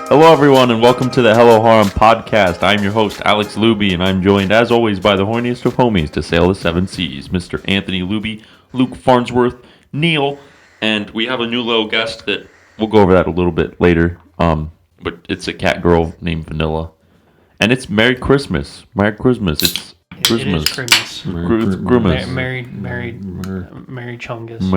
Hello, everyone, and welcome to the Hello Harem podcast. I'm your host, Alex Luby, and I'm joined, as always, by the horniest of homies to sail the seven seas, Mr. Anthony Luby, Luke Farnsworth, Neil, and we have a new little guest that we'll go over that a little bit later. But it's a cat girl named Vanilla, and it's Merry Christmas. Merry Christmas. It's Christmas. It is Christmas. Merry Chungus. Merry Chungus.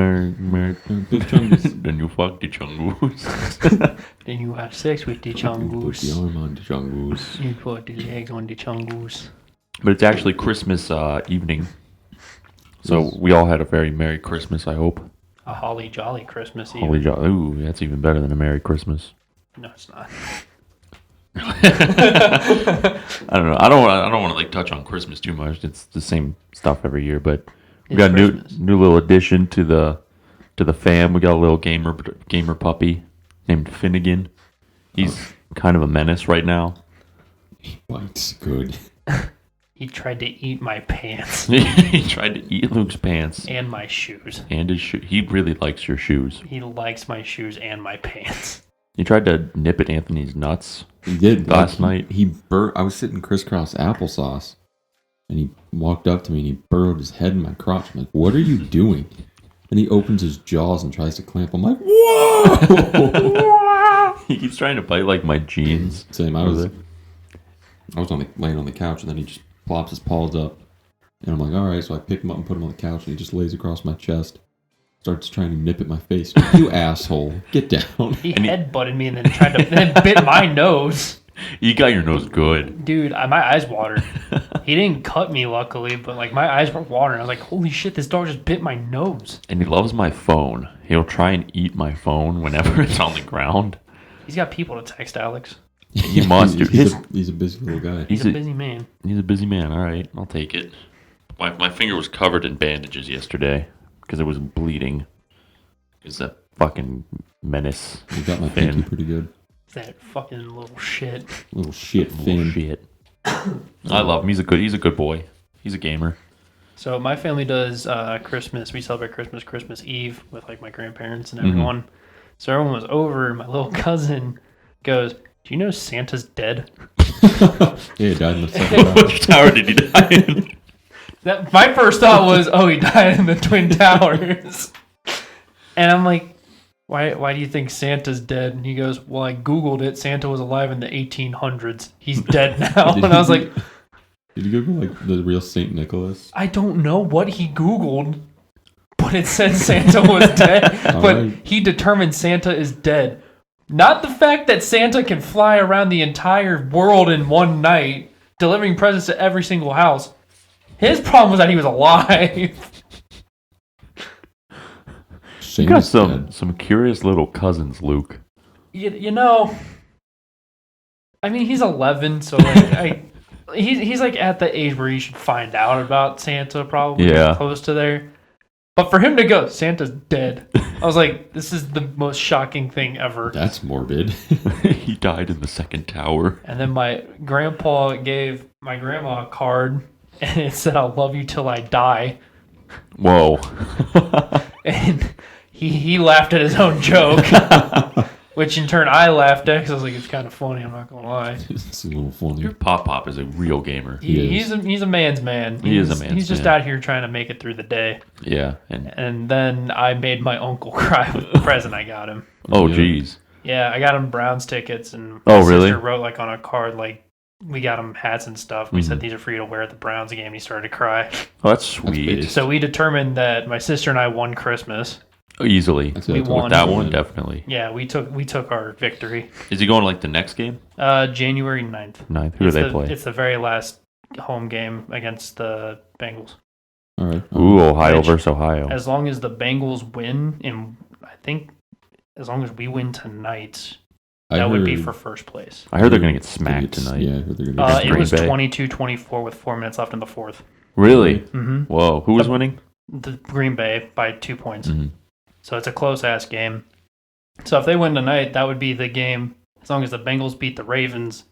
Then you fuck the Chungus. Then you have sex with the Chungus. Put the arm on the Chungus. You put the legs on the Chungus. But it's actually Christmas evening. So we all had a very Merry Christmas, I hope. A holly jolly Christmas Eve. Holy jolly. Ooh, that's even better than a Merry Christmas. No, it's not. I don't know. I don't want to like touch on Christmas too much. It's the same stuff every year, but we got a new little addition to the fam. We got a little gamer puppy named Finnegan. He's kind of a menace right now. What's good? He tried to eat my pants. He tried to eat Luke's pants and my shoes. and his shoe. He really likes your shoes. He likes my shoes and my pants. He tried to nip at Anthony's nuts. He did last night. I was sitting crisscross applesauce, and he walked up to me and he burrowed his head in my crotch. I'm like, "What are you doing?" And he opens his jaws and tries to clamp. I'm like, "Whoa!" He keeps trying to bite like my jeans. Same. I was laying on the couch, and then he just plops his paws up, and I'm like, "All right." So I pick him up and put him on the couch, and he just lays across my chest. Starts trying to nip at my face. You asshole. Get down. He headbutted me and then bit my nose. You got your nose good. Dude, my eyes watered. He didn't cut me, luckily, but like my eyes were watering. I was like, holy shit, this dog just bit my nose. And he loves my phone. He'll try and eat my phone whenever it's on the ground. He's got people to text, Alex. He must. He's a busy little guy. He's a busy man. He's a busy man. All right, I'll take it. My finger was covered in bandages yesterday because it was bleeding. Is that fucking menace? You got my pinky pretty good. That fucking little shit. Little shit Finn. Shit. I love him. He's a good boy. He's a gamer. So my family does Christmas. We celebrate Christmas Eve with like my grandparents and everyone. So everyone was over, and my little cousin goes, "Do you know Santa's dead?" Yeah, he died in the second round. Which tower did he die in? My first thought was, oh, he died in the Twin Towers. And I'm like, why do you think Santa's dead? And he goes, well, I Googled it. Santa was alive in the 1800s. He's dead now. And I was like... Did you Google like the real Saint Nicholas? I don't know what he Googled, but it said Santa was dead. But right. He determined Santa is dead. Not the fact that Santa can fly around the entire world in one night, delivering presents to every single house. His problem was that he was alive. You got some curious little cousins, Luke. You know, I mean, he's 11, so like, he's like at the age where you should find out about Santa, probably. Yeah. Close to there. But for him to go, Santa's dead. I was like, this is the most shocking thing ever. That's morbid. He died in the second tower. And then my grandpa gave my grandma a card, and it said, "I'll love you till I die." Whoa. And he laughed at his own joke, which in turn I laughed at because I was like, it's kind of funny, I'm not going to lie. It's a little funny. Your Pop is a real gamer. He's a man's man. He is a man's man. He's just out here trying to make it through the day. Yeah. And then I made my uncle cry with the present I got him. Oh, jeez. Yeah, I got him Browns tickets, and my sister really? wrote like on a card, like, we got him hats and stuff. We said, these are for you to wear at the Browns game, and he started to cry. Oh, that's sweet. That's So we determined that my sister and I won Christmas. Easily. We won. With that one, definitely. Yeah, we took our victory. Is he going like the next game? January 9th. 9th. Who do they play? It's the very last home game against the Bengals. All right. Ooh, Ohio versus Ohio. As long as the Bengals win, and I think as long as we win tonight, that would be for first place. I heard they're going to get smacked tonight. Yeah, I heard they're going to it was 22-24 with 4 minutes left in the fourth. Really? Mm-hmm. Whoa. Who was winning? The Green Bay by 2 points. Mm-hmm. So it's a close-ass game. So if they win tonight, that would be the game, as long as the Bengals beat the Ravens,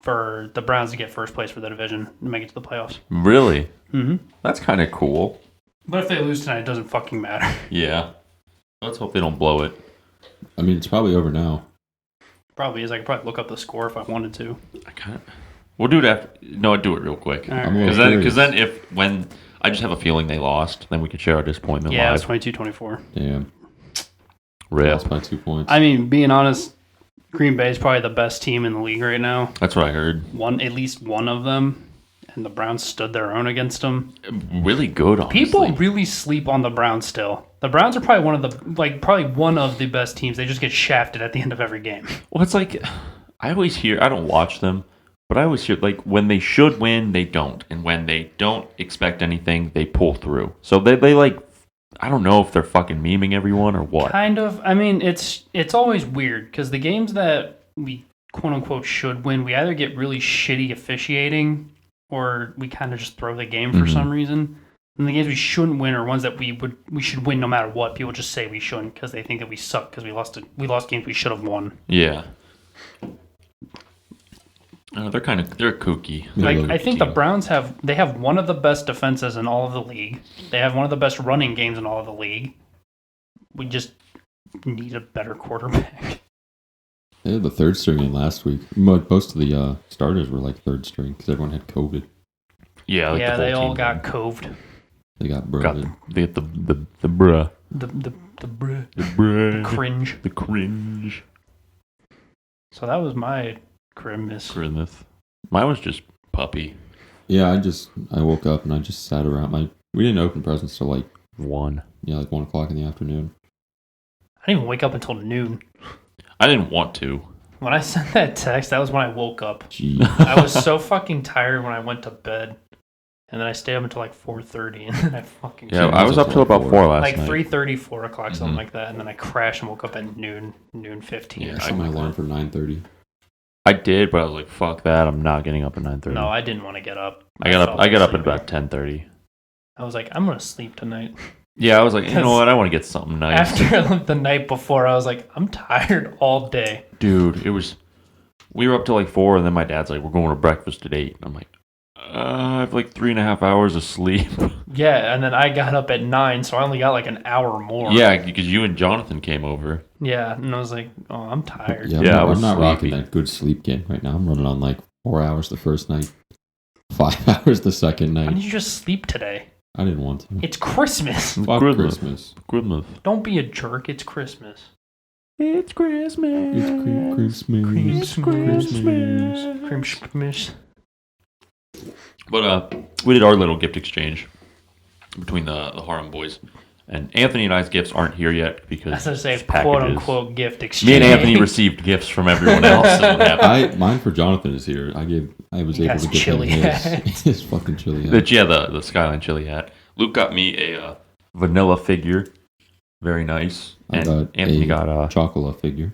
for the Browns to get first place for the division and make it to the playoffs. Really? Mm-hmm. That's kind of cool. But if they lose tonight, it doesn't fucking matter. Yeah. Let's hope they don't blow it. I mean, it's probably over now. Probably is. I could probably look up the score if I wanted to. I kind of. We'll do it after. No, do it real quick. All right. I'm a Because little then, curious. when I just have a feeling they lost, then we can share our disappointment Yeah, it was live. 22-24. Damn. Rip. Lost by 2 points. I mean, being honest, Green Bay is probably the best team in the league right now. That's what I heard. At least one of them, and the Browns stood their own against them. Really good, honestly. People really sleep on the Browns still. The Browns are probably one of the best teams. They just get shafted at the end of every game. Well, it's like I always hear. I don't watch them, but I always hear like when they should win, they don't, and when they don't expect anything, they pull through. So they like. I don't know if they're fucking memeing everyone or what. Kind of. I mean, it's always weird because the games that we quote unquote should win, we either get really shitty officiating or we kind of just throw the game for some reason. And the games we shouldn't win are ones that we should win no matter what. People just say we shouldn't because they think that we suck because we lost games we should have won. Yeah. They're kooky. Like I think the Browns have one of the best defenses in all of the league. They have one of the best running games in all of the league. We just need a better quarterback. They had the third string in last week. Most of the starters were like third string because everyone had COVID. Yeah, like Yeah, the they whole all team got coved. They got got broken. they get the bruh, The bruh. the bruh, Cringe. the cringe. So that was my Christmas. Goodness. Mine was just puppy. Yeah, I woke up and I just sat around. We didn't open presents till like 1. 1 o'clock in the afternoon. I didn't even wake up until noon. I didn't want to. When I sent that text, that was when I woke up. Gee. I was so fucking tired when I went to bed. And then I stayed up until like 4:30 and then I fucking Yeah, Same I was as up till about 4 last like night. 3:30, 4 o'clock, something like that. And then I crashed and woke up at noon 15. Yeah, or I set something my like alarm that. for 9:30. I did, but I was like, "Fuck that! I'm not getting up at 9:30." No, I didn't want to get up. I got up at sleeping. about 10:30. I was like, I'm gonna sleep tonight. Yeah, I was like, you know what? I want to get something nice. After the night before, I was like, I'm tired all day. Dude, we were up till like 4, and then my dad's like, "We're going to breakfast at 8." I'm like, I have like 3.5 hours of sleep. Yeah, and then I got up at 9, so I only got like an hour more. Yeah, because you and Jonathan came over. Yeah, and I was like, oh, I'm tired. Yeah, I was I'm not rocking sleepy. that good sleep game right now. I'm running on like 4 hours the first night, 5 hours the second Why night. didn't you just sleep today? I didn't want to. It's Christmas. Fuck Goodness. Christmas. Goodness. Don't be a jerk. It's Christmas. It's Christmas. It's Christmas. Christmas. But we did our little gift exchange between the Harem boys. And Anthony and I's gifts aren't here yet because As I say, it's quote packages. unquote gift exchange. Me and Anthony received gifts from everyone else. So what happened? Mine for Jonathan is here. I was You able got to some get chili him hat. his fucking chili hat. The Skyline chili hat. Luke got me a vanilla figure. Very nice. I And got Anthony a got a... chocolate figure.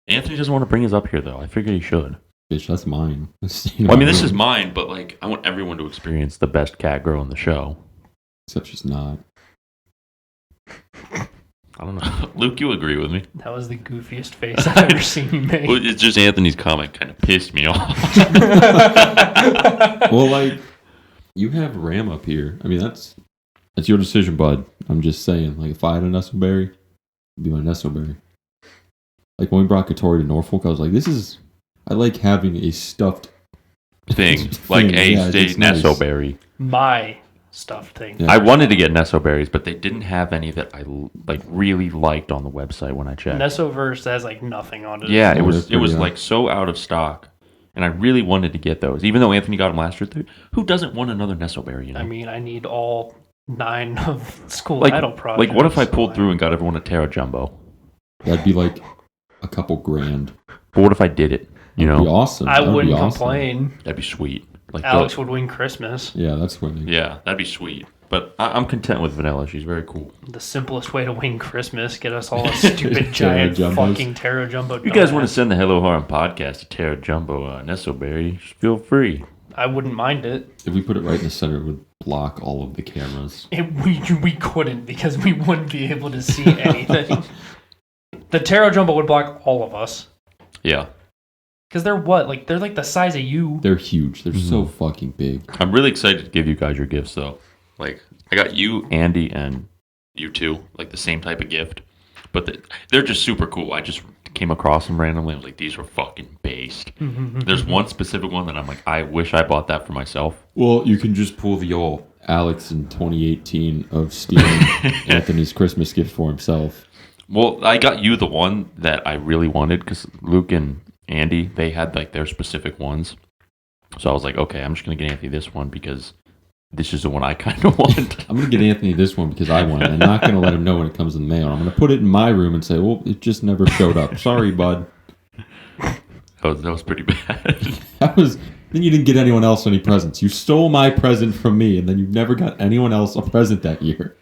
Anthony doesn't want to bring his up here, though. I figured he should. Bitch, that's mine. Well, I mean, this is mine, but like, I want everyone to experience the best cat girl in the show. Except she's not. I don't know. Luke, you agree with me? That was the goofiest face I've ever seen you make. Well, it's just Anthony's comment kind of pissed me off. Well, like, you have Ram up here. I mean, that's your decision, bud. I'm just saying. Like, if I had a Nestleberry, it'd be my Nestleberry. Like, when we brought Katori to Norfolk, I was like, I like having a stuffed thing. Like Yeah, a it's nice. Nessoberry. My stuffed thing. Yeah. I wanted to get Nessoberries, but they didn't have any that I like really liked on the website when I checked. Nessoverse has like nothing on it. Yeah, Oh, it was they're pretty like so out of stock, and I really wanted to get those. Even though Anthony got them last year, who doesn't want another Nessoberry? You know, I mean, I need all 9 of school like idol projects. like what if I so pulled through and got everyone a Terra Jumbo? That'd be like a couple grand. But what if I did it? You That'd be know, awesome. I That would be wouldn't awesome. complain. that'd be sweet. Like Alex would win Christmas. Yeah, that's winning. yeah, that'd be sweet. But I'm content with Vanilla. She's very cool. The simplest way to win Christmas, get us all a stupid giant Jumbos. fucking Terra Jumbo. If you guys want to send the Hello Harem podcast to Terra Jumbo Nessoberry, just feel free. I wouldn't mind it. If we put it right in the center, it would block all of the cameras. We couldn't because we wouldn't be able to see anything. The Terra Jumbo would block all of us. Yeah. Because they're what? Like, they're like the size of you. They're huge. They're so fucking big. I'm really excited to give you guys your gifts, though. Like, I got you, Andy, and you two, like the same type of gift. But they're just super cool. I just came across them randomly. I was like, these were fucking based. There's one specific one that I'm like, I wish I bought that for myself. Well, you can just pull the old Alex in 2018 of stealing Anthony's Christmas gift for himself. Well, I got you the one that I really wanted because Luke and Andy, they had like their specific ones. So I was like, okay, I'm just going to get Anthony this one because this is the one I kind of want. I'm going to get Anthony this one because I want it. I'm not going to let him know when it comes in the mail. I'm going to put it in my room and say, well, it just never showed up. Sorry, bud. That was pretty bad. Then you didn't get anyone else any presents. You stole my present from me, and then you never got anyone else a present that year.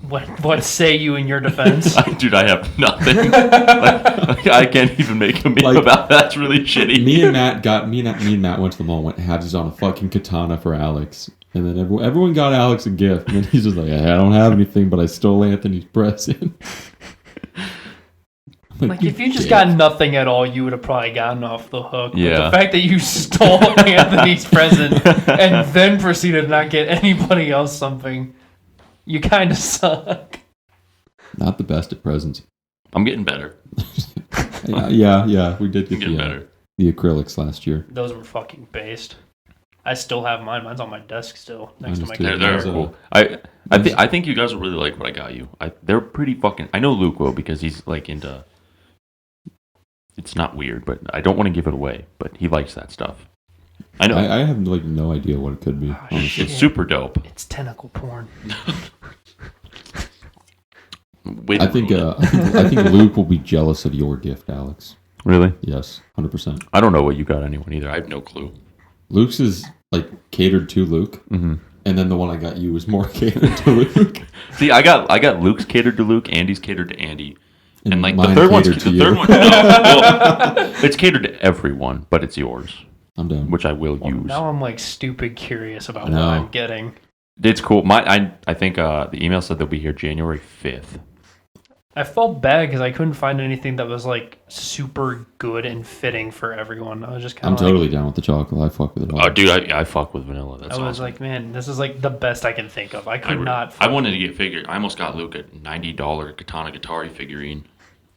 What say you in your defense? Dude, I have nothing. I can't even make a meme about that. That's really shitty. Me and Matt went to the mall and went halves on a fucking katana for Alex. And then everyone got Alex a gift. And then he's just like, I don't have anything, but I stole Anthony's present. Like, if you just got nothing at all, you would have probably gotten off the hook. Yeah. But the fact that you stole Anthony's present and then proceeded to not get anybody else something, you kind of suck. Not the best at presents. I'm getting better. Yeah. We did get better. The acrylics last year. Those were fucking based. I still have mine. Mine's on my desk still next to my They're computer. cool. I think you guys will really like what I got you. They're pretty fucking. I know Luke will because he's like into. It's not weird, but I don't want to give it away. But he likes that stuff. I know. I have like no idea what it could be. Honestly. It's super dope. It's tentacle porn. I think Luke will be jealous of your gift, Alex. Really? Yes, 100%. I don't know what you got anyone either. I have no clue. Luke's is like catered to Luke, and then the one I got you was more catered to Luke. See, I got Luke's catered to Luke, Andy's catered to Andy, and like the mine third catered to you. one. No, well, it's catered to everyone, but it's yours, I'm done. which I will use. Now I'm like stupid curious about what No. I'm getting. It's cool. I think the email said they'll be here January 5th. I felt bad because I couldn't find anything that was like super good and fitting for everyone. I was just kind I'm of totally down with the chocolate. I fuck with it all. Oh, dude, I fuck with vanilla. That's I was awesome. like, man, this is like the best I can think of. I could not. I wanted to get figured. I almost got Luke a $90 Katana Gatari figurine.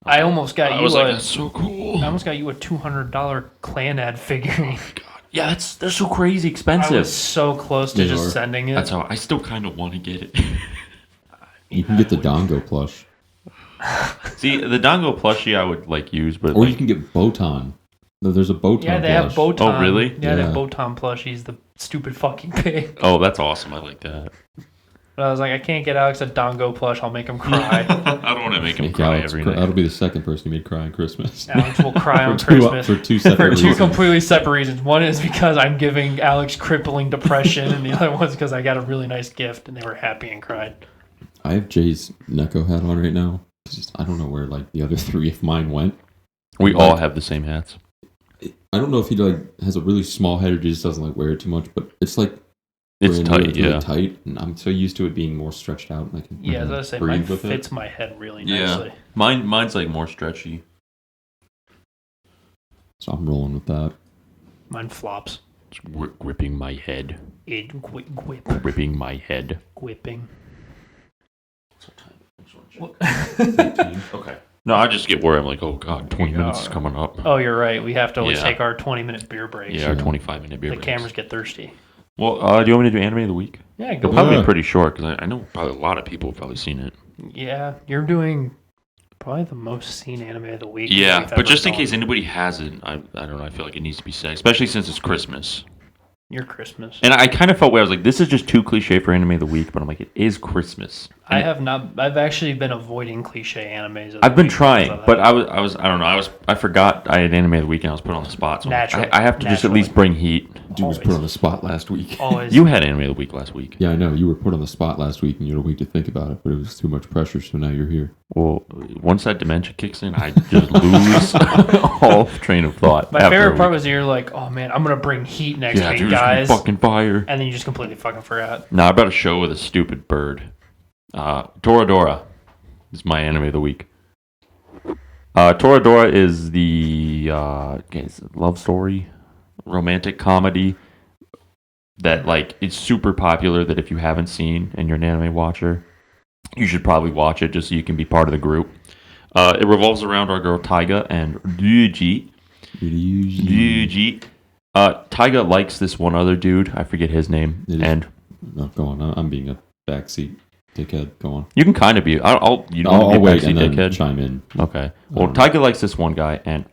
I almost got I you. was like, that's so cool. I almost got you a $200 Clan Ad figurine. God. Yeah, they're so crazy I expensive. was so close to They just are. sending it. That's how I still kind of want to get it. You can get the Dongo plush. See, the Dango plushie I would like use, but Or like, you can get Botan. No, there's a Botan Yeah, they plush. have Botan. Oh, really? Yeah, they have Yeah. Botan plushies. The stupid fucking pig. oh, that's awesome. I like that. But I was like, I can't get Alex a Dongo plush. I'll make him cry. I don't want to make him Make cry Alex every cry. night. That'll be the second person you made cry on Christmas. Alex will cry on for two, Christmas. for two separate For two reasons. completely separate reasons. One is because I'm giving Alex crippling depression, and the other one's because I got a really nice gift, and they were happy and cried. I have Jay's Neko hat on right now. I don't know where like the other three of mine went. We all have the same hats. I don't know if he like has a really small head or just doesn't like wear it too much, but it's like It's brand new, tight, it's really yeah. tight, and I'm so used to it being more stretched out. And I can Yeah, as I say, mine breathe with fits it. my head really Yeah. nicely. Mine's like more stretchy. So I'm rolling with that. Mine flops. It's gripping my head. It whip, Gripping my head. whipping. Okay. No, I just get worried. I'm like, oh god, 20 minutes is coming up. Oh, you're right. We have to always Yeah. take our 20-minute beer breaks. Yeah, our 25-minute beer The breaks. cameras get thirsty. Well, do you want me to do anime of the week? Yeah, They'll go. probably Yeah. be pretty short because I know probably a lot of people have probably seen it. Yeah, you're doing probably the most seen anime of the week. Yeah, we've but ever just in done. case anybody hasn't, I don't know. I feel like it needs to be said, especially since it's Christmas. Your Christmas. And I kind of felt where I was like, this is just too cliche for anime of the week, but I'm like, it is Christmas. I have not. I've actually been avoiding cliche animes. I've been trying, but I don't know. I forgot I had anime of the week and I was put on the spot. So Naturally. I have to just at Naturally. least bring heat. Dude was put on the spot last week. Always. You had anime of the week last week. Yeah, I know. You were put on the spot last week and you had a week to think about it, but it was too much pressure, so now you're here. Well, once that dementia kicks in, I just lose all train of thought. My favorite part was you're like, oh man, I'm gonna bring heat next yeah, week, dude, it's gonna be guys, fucking fire. and then you just completely fucking forgot. No, I brought a show with a stupid bird. Toradora is my anime of the week. Toradora is the love story, romantic comedy that like it's super popular. That if you haven't seen and you're an anime watcher, you should probably watch it just so you can be part of the group. It revolves around our girl Taiga and Ryuji. Taiga likes this one other dude. I forget his name. And no, go on. I'm being a backseat dickhead. Go on. you can kind of be. I'll wait and then dickhead. chime in. Okay. Well, Taiga likes this one guy, and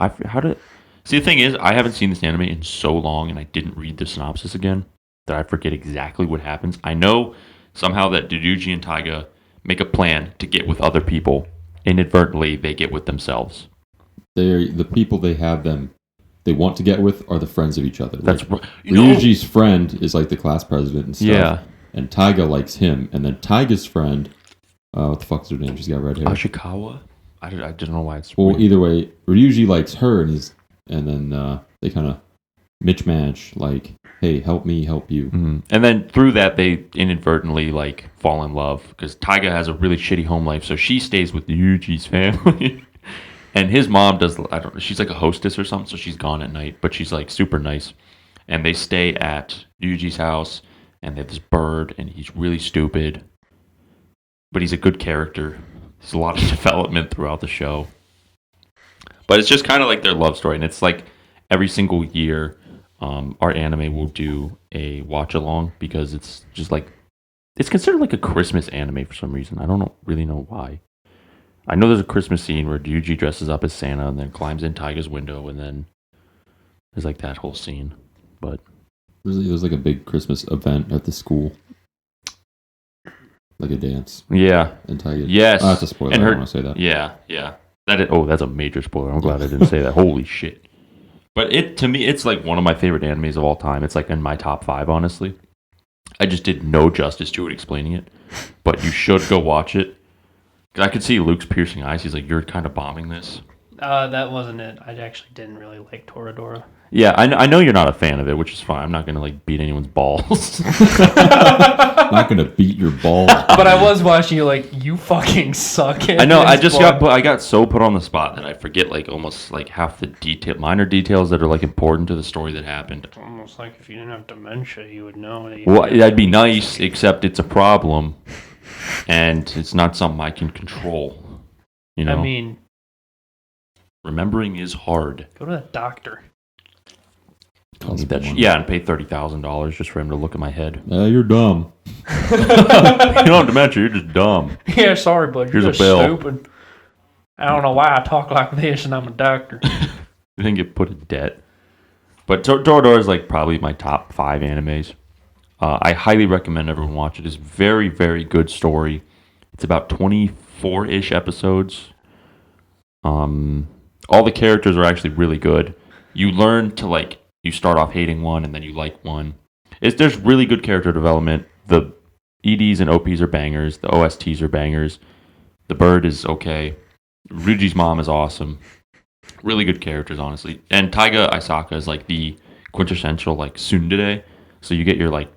see, the thing is, I haven't seen this anime in so long, and I didn't read the synopsis again that I forget exactly what happens. I know somehow that Ryuji and Taiga make a plan to get with other people. Inadvertently, they get with themselves. The people they want to get with are the friends of each other. That's like, Ryuji's friend is like the class president and stuff. Yeah. And Taiga likes him. And then Taiga's friend, what the fuck's her name? She's got red hair. Ashikawa? I don't know why it's well, weird. either way, Ryuji likes her, and then they kind of match, like, hey, help me, help you. Mm-hmm. And then through that, they inadvertently like fall in love because Taiga has a really shitty home life, so she stays with Ryuji's family. And his mom does, I don't know, she's like a hostess or something, so she's gone at night, but she's like super nice. And they stay at Ryuji's house, and they have this bird, and he's really stupid, but he's a good character. There's a lot of development throughout the show. But it's just kind of like their love story, and it's like every single year, our anime will do a watch along because it's just like, it's considered like a Christmas anime for some reason. I don't really know why. I know there's a Christmas scene where Ryuji dresses up as Santa and then climbs in Taiga's window, and then there's like that whole scene. But there's like a big Christmas event at the school, like a dance. Yeah. And Taiga. Yes. That's a spoiler. And I don't want to say that. Yeah. That's a major spoiler. I'm glad I didn't say that. Holy shit. But to me, it's like one of my favorite animes of all time. It's like in my top 5, honestly. I just did no justice to it explaining it. But you should go watch it. I could see Luke's piercing eyes. He's like, you're kind of bombing this. That wasn't it. I actually didn't really like Toradora. Yeah, I know you're not a fan of it, which is fine. I'm not going to like beat anyone's balls. I'm not going to beat your balls. But I was watching you like, you fucking suck at I know, I this just one. I got so put on the spot that I forget like almost like half the minor details that are like important to the story that happened. It's almost like if you didn't have dementia, you would know. Well, that'd be nice, except it's a problem, and it's not something I can control. You know? I mean, remembering is hard. go to the doctor. And pay $30,000 just for him to look at my head. You're dumb. You don't have dementia, you're just dumb. Yeah, sorry, bud. You're Here's a just bill. stupid. I don't know why I talk like this, and I'm a doctor. You think get put in debt. But Toradora is like probably my top 5 animes. I highly recommend everyone watch it. It's very, very good story. It's about 24-ish episodes. All the characters are actually really good. You learn to like, you start off hating one and then you like one. There's really good character development. The EDs and OPs are bangers. The OSTs are bangers. The bird is okay. Ryuji's mom is awesome. Really good characters, honestly. And Takt Asahina is like the quintessential like tsundere. So you get your like,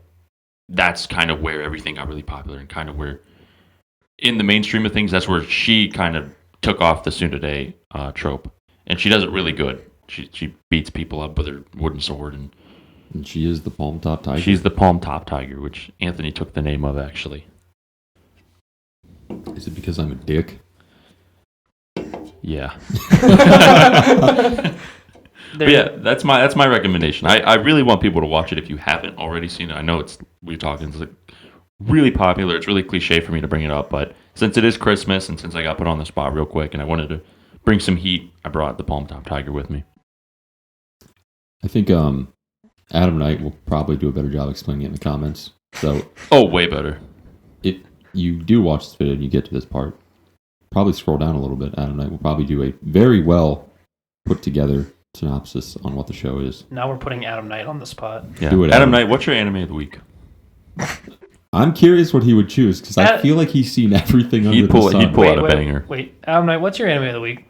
that's kind of where everything got really popular and kind of where in the mainstream of things, that's where she kind of took off the tsundere trope. And she does it really good. She beats people up with her wooden sword, and she is the palm top tiger. She's the palm top tiger, which Anthony took the name of, actually. Is it because I'm a dick? Yeah. But yeah, that's my recommendation. I really want people to watch it if you haven't already seen it. I know it's like really popular. It's really cliche for me to bring it up, but since it is Christmas and since I got put on the spot real quick and I wanted to bring some heat, I brought the palm top tiger with me. I think Adam Knight will probably do a better job explaining it in the comments. So, way better. If you do watch this video and you get to this part, probably scroll down a little bit. Adam Knight will probably do a very well put together synopsis on what the show is. Now we're putting Adam Knight on the spot. Yeah. Do it, Adam Knight, what's your anime of the week? I'm curious what he would choose because I feel like he's seen everything under the sun. He'd pull out a banger. Wait, Adam Knight, what's your anime of the week?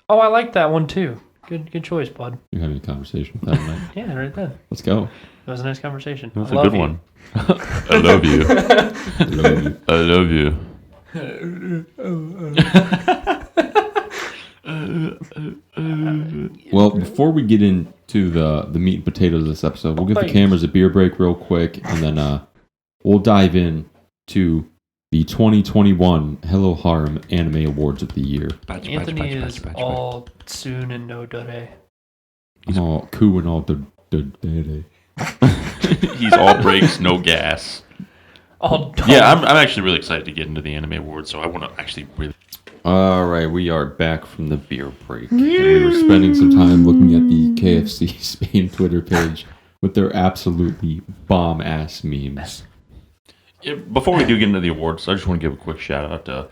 Oh, I like that one too. Good choice, bud. You're having a conversation with Adam Knight. Yeah, right then. Let's go. It was a nice conversation. That's a good one. I love you. I love you. Well, before we get into the meat and potatoes of this episode, we'll give the cameras a beer break real quick, and then we'll dive in to the 2021 Hello Harem Anime Awards of the Year. Anthony is all soon and no dore. He's all cool and all the. He's all brakes, no gas. All dumb. Yeah, I'm actually really excited to get into the Anime Awards, so I want to actually really... Alright, we are back from the beer break. And we were spending some time looking at the KFC Spain Twitter page with their absolutely bomb-ass memes. Yeah, before we do get into the awards, I just want to give a quick shout out to...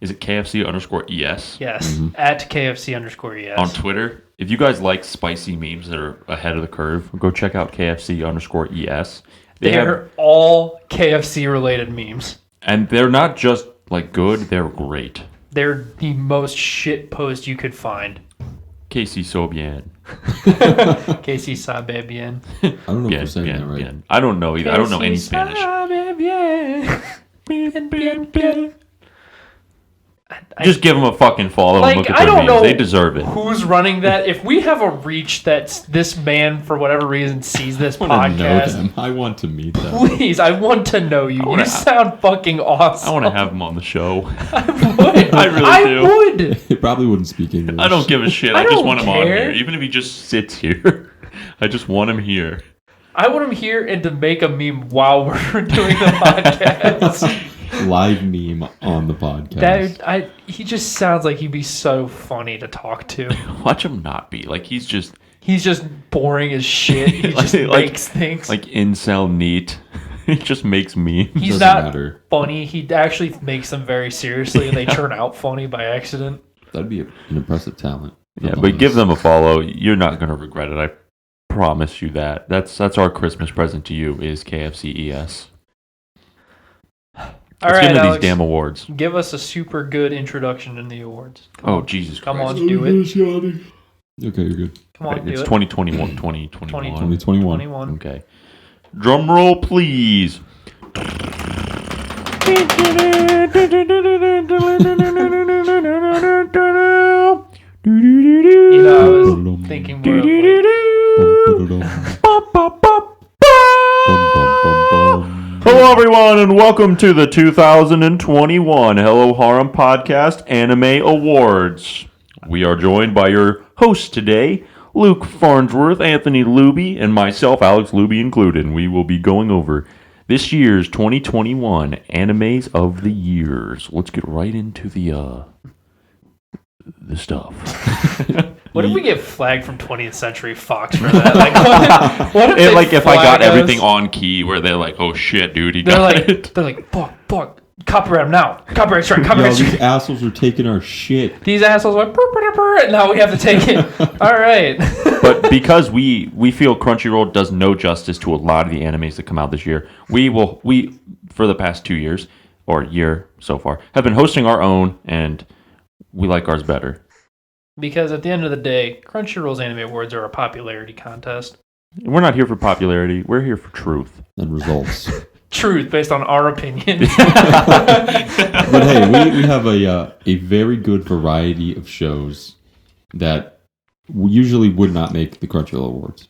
Is it KFC_ES? Yes, at KFC_ES. On Twitter. If you guys like spicy memes that are ahead of the curve, go check out KFC_ES. They're all KFC related memes. And they're not just like good, they're great. They're the most shit post you could find. KC so bien. KC sabe bien. I don't know if we're saying bien, that right. bien. I don't know either. I don't know any Spanish. Sabe bien. Bien, bien, bien. Just give them a fucking follow and look at I their don't memes. know They deserve it. who's running that. If we have a reach that this man, for whatever reason, sees this I want to know podcast, them. I want to meet them. please, I want to know you. You sound fucking awesome. I want to have them on the show. I would. I really do. I would. They probably wouldn't speak English. I don't give a shit. I I just don't want him on care. here. Even if he just sits here. I just want him here. I want him here and to make a meme while we're doing the podcast. Live meme on the podcast. He just sounds like he'd be so funny to talk to. Watch him not be. Like, he's just boring as shit. He just makes things. like incel neat. He just makes memes. He's Doesn't not matter. funny. He actually makes them very seriously, and they turn out funny by accident. That'd be an impressive talent. Yeah, but give them a follow. You're not going to regret it. I promise you that. That's our Christmas present to you is KFC-ES. All Let's right, get into Alex, these damn awards. give us a super good introduction in the awards. Oh, Jesus Christ. Come on, do it. Okay, you're good. Come on, do It's it. 2021. 2021. 2021. 21. Okay. Drum roll, please. You know, I was thinking more of Hello, everyone, and welcome to the 2021 Hello Harem Podcast Anime Awards. We are joined by your hosts today, Luke Farnsworth, Anthony Luby, and myself, Alex Luby included. And we will be going over this year's 2021 Animes of the Years. Let's get right into the stuff. What if we get flagged from 20th Century Fox for that? What if if I got everything on key, where they're like, "Oh shit, dude, he got it." They're like, fuck, copyright him now. Copyright strike, Yo, copyright strike. these assholes are taking our shit. These assholes went, and now we have to take it. All right. But because we feel Crunchyroll does no justice to a lot of the animes that come out this year, we for the past 2 years or year so far have been hosting our own, and we like ours better. Because at the end of the day, Crunchyroll's Anime Awards are a popularity contest. We're not here for popularity. We're here for truth. And results. Truth based on our opinions. But hey, we have a very good variety of shows that usually would not make the Crunchyroll Awards.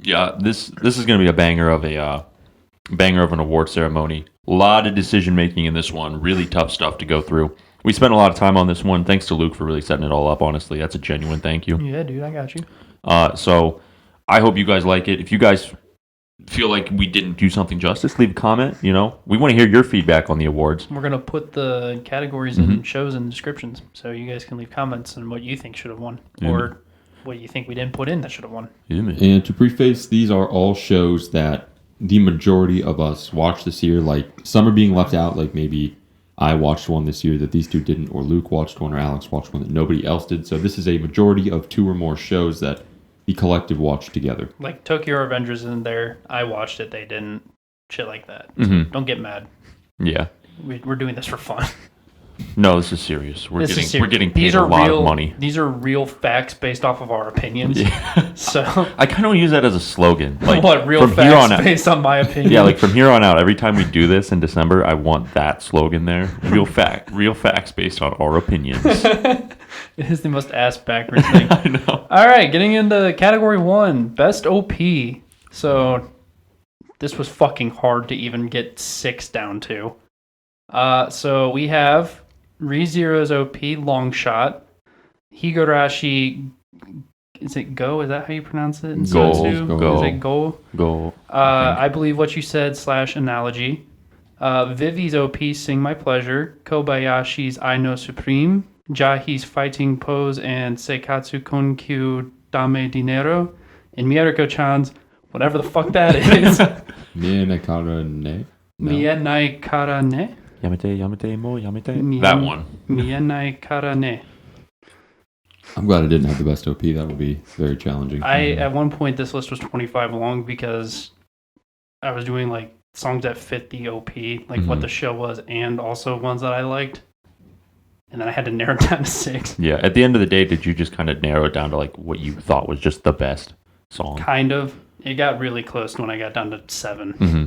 Yeah, this is going to be a banger of an award ceremony. A lot of decision making in this one. Really tough stuff to go through. We spent a lot of time on this one. Thanks to Luke for really setting it all up, honestly. That's a genuine thank you. Yeah, dude, I got you. So I hope you guys like it. If you guys feel like we didn't do something justice, leave a comment. You know, we want to hear your feedback on the awards. We're going to put the categories and shows in the descriptions, so you guys can leave comments on what you think should have won, or what you think we didn't put in that should have won. And to preface, these are all shows that the majority of us watched this year. Like, some are being left out, like maybe I watched one this year that these two didn't, or Luke watched one, or Alex watched one that nobody else did. So this is a majority of 2 or more shows that the collective watched together. Like Tokyo Revengers isn't there. I watched it. They didn't. Shit like that. Mm-hmm. So don't get mad. Yeah. We're doing this for fun. No, this is serious. We're getting paid These a are lot real, of money. These are real facts based off of our opinions. Yeah. So I kind of want to use that as a slogan. Like, what real from here on facts out, based on my opinion? yeah, like from here on out, every time we do this in December, I want that slogan there. Real facts based on our opinions. It is the most ass backwards thing. I know. All right, getting into category 1, best OP. So this was fucking hard to even get 6 down to. So we have ReZero's OP long shot. Higurashi, is it Go? Is that how you pronounce it? In Go. SOTSU? Go. Is it Go? Go. I believe what you said / analogy. Vivy's OP Sing My Pleasure. Kobayashi's I Know Supreme. Jahy's Fighting Pose and Seikatsu Konkyu Dame Dinero. And Mieruko-Chan's whatever the fuck that is. Mienaikara ne? No. Mienaikara ne? Yamete mo yamete. That one. Mienaikara ne. I'm glad I didn't have the best OP. That would be very challenging. At one point this list was 25 long because I was doing like songs that fit the OP, like what the show was, and also ones that I liked. And then I had to narrow it down to 6. Yeah. At the end of the day, did you just kind of narrow it down to like what you thought was just the best song? Kind of. It got really close when I got down to 7. Mm-hmm.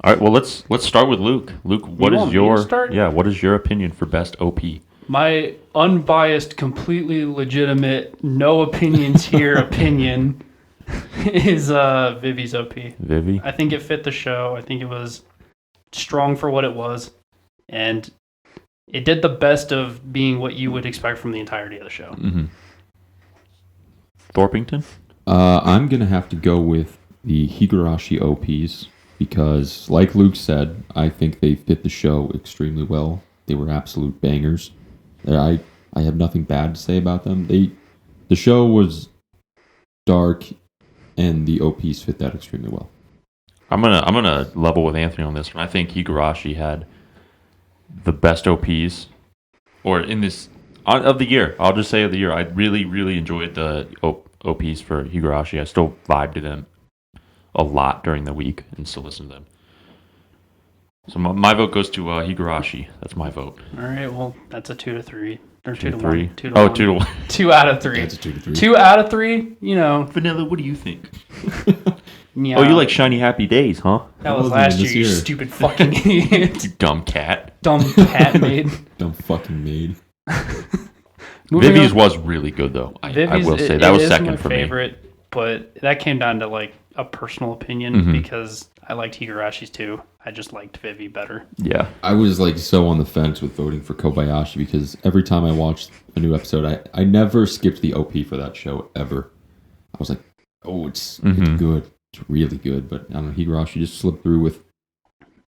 All right. Well, let's start with Luke. Luke, what is your opinion for best OP? My unbiased, completely legitimate, no opinions here opinion is Vivy's OP. Vivy? I think it fit the show. I think it was strong for what it was. And it did the best of being what you would expect from the entirety of the show. Mm-hmm. Thorpington? I'm going to have to go with the Higurashi OPs because, like Luke said, I think they fit the show extremely well. They were absolute bangers. I have nothing bad to say about them. The show was dark, and the OPs fit that extremely well. I'm gonna level with Anthony on this one. I think Higurashi had the best OPs, or in this of the year. I'll just say of the year. I really, really enjoyed the OPs for Higurashi. I still vibe to them a lot during the week and still listen to them. So my vote goes to Higurashi. That's my vote. All right, well, that's a 2 to 3. Or 2 2 to 3. 1. 2 to Oh, 1. 2 to 1. 2 out of 3. That's a 2 to 3. 2 out of 3, you know. Vanilla, what do you think? Yeah. Oh, you like Shiny Happy Days, huh? That was wasn't last this year, you year. stupid fucking idiot. You dumb cat. Dumb cat maid. Dumb fucking maid. Vivy's was really good, though. I will say. That was second for me. favorite, but that came down to like a personal opinion Mm-hmm. because I liked Higurashi's too. I just liked Vivy better. Yeah. I was like so on the fence with voting for Kobayashi because every time I watched a new episode, I never skipped the OP for that show ever. I was like, oh, it's good. It's really good. But I don't know, Higurashi just slipped through with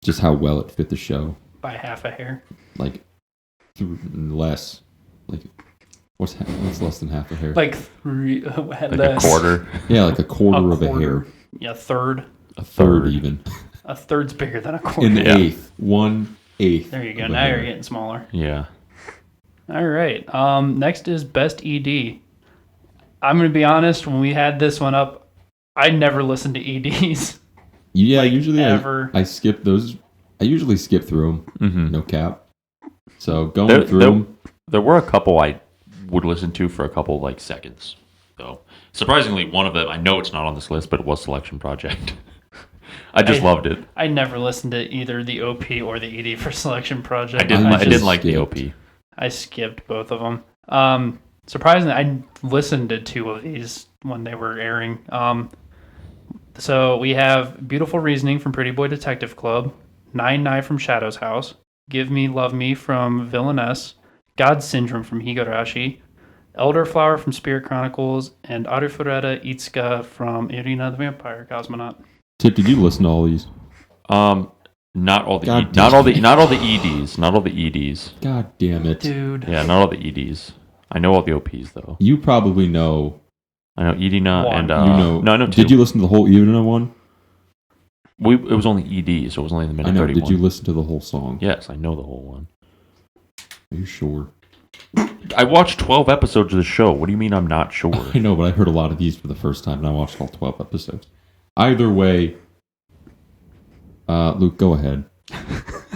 just how well it fit the show. By half a hair. Like, less. Like, what's less than half a hair? Like 3 Like a quarter. Yeah, like a quarter of a hair. Yeah, a third. A third even. A third's bigger than a quarter. An eighth. 1/8. There you go. of a Now hair. you're getting smaller. Yeah. All right. Next is Best ED. I'm going to be honest. When we had this one up, I never listened to EDs. Yeah, like, usually ever. I skip those. I usually skip through them. Mm-hmm. No cap. So going through them. There were a couple I would listen to for a couple like seconds, though. Surprisingly, one of them, I know it's not on this list, but it was Selection Project. I just loved it. I never listened to either the OP or the ED for Selection Project. I didn't like the skipped. OP. I skipped both of them. Surprisingly, I listened to 2 of these when they were airing. So we have Beautiful Reasoning from Pretty Boy Detective Club, Nine Nine from Shadow's House, Give Me Love Me from Villainess, God Syndrome from Higurashi, Elderflower from Spirit Chronicles, and Arifureta Itsuka from Irina the Vampire Cosmonaut. Tip, did you listen to all these? Not all the God not all the EDs. Not all the EDs. God damn it. Dude. Yeah, not all the EDs. I know all the OPs though. You probably know. I know Irina One. and You know. no, I know 2. Did you listen to the whole Irina one? It was only ED, so it was only the minute I know. 31. Did you listen to the whole song? Yes, I know the whole one. Are you sure? I watched 12 episodes of the show. What do you mean I'm not sure? I know, but I heard a lot of these for the first time, and I watched all 12 episodes. Either way, Luke, go ahead.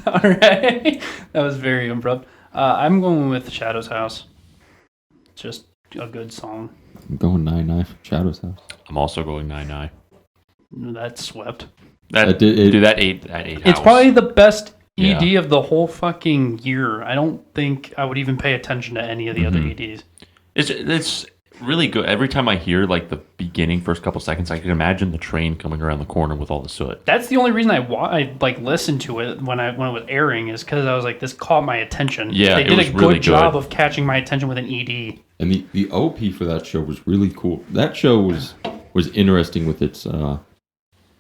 All right. That was very abrupt. I'm going with Shadow's House. Just a good song. I'm going 9/9 from Shadow's House. I'm also going 9-9. That swept. That ate It's house. probably the best ED Yeah. of the whole fucking year. I don't think I would even pay attention to any of the other EDs. It's really good. Every time I hear like the beginning, first couple seconds, I can imagine the train coming around the corner with all the soot. That's the only reason I like listened to it when it was airing is because I was like, this caught my attention. Yeah, they it did was a really good job good. of catching my attention with an ED. And the OP for that show was really cool. That show was interesting with its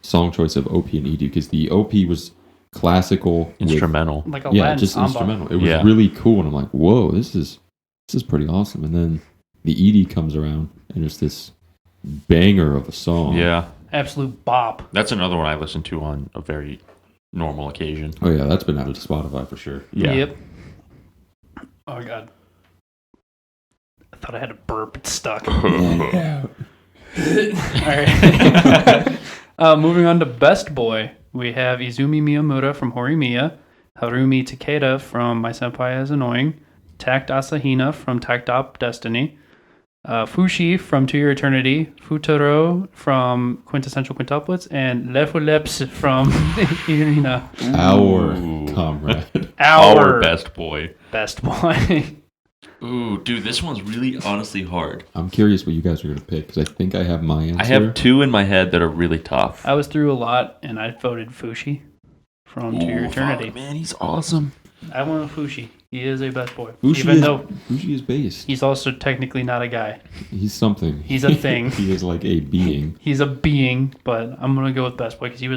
song choice of OP and ED because the OP was classical, Instrumental. Like a yeah, Latin just samba. instrumental. It was Yeah. really cool, and I'm like, whoa, this is pretty awesome. And then the ED comes around, and it's this banger of a song. Yeah. Absolute bop. That's another one I listen to on a very normal occasion. Oh yeah, that's been added to Spotify for sure. Yeah. Yep. Oh god. I thought I had a burp. It's stuck. Alright. Moving on to Best Boy, we have Izumi Miyamura from Horimiya, Harumi Takeda from My Senpai is Annoying, Takt Asahina from Takt.op Destiny, Fushi from To Your Eternity, Fuutarou from Quintessential Quintuplets, and Lefuleps from Irina. Our Ooh. comrade. Our best boy. Best Boy. Ooh, dude, this one's really honestly hard. I'm curious what you guys are gonna pick because I think I have my answer. I have two in my head that are really tough. I was through a lot, and I voted Fushi from To Your Ooh, Eternity. fuck, man, he's awesome. I went with Fushi. He is a best boy. Fushi Even is, though Fushi is based. he's also technically not a guy. He's something. He's a thing. He is like a being. He's a being, but I'm going to go with best boy because he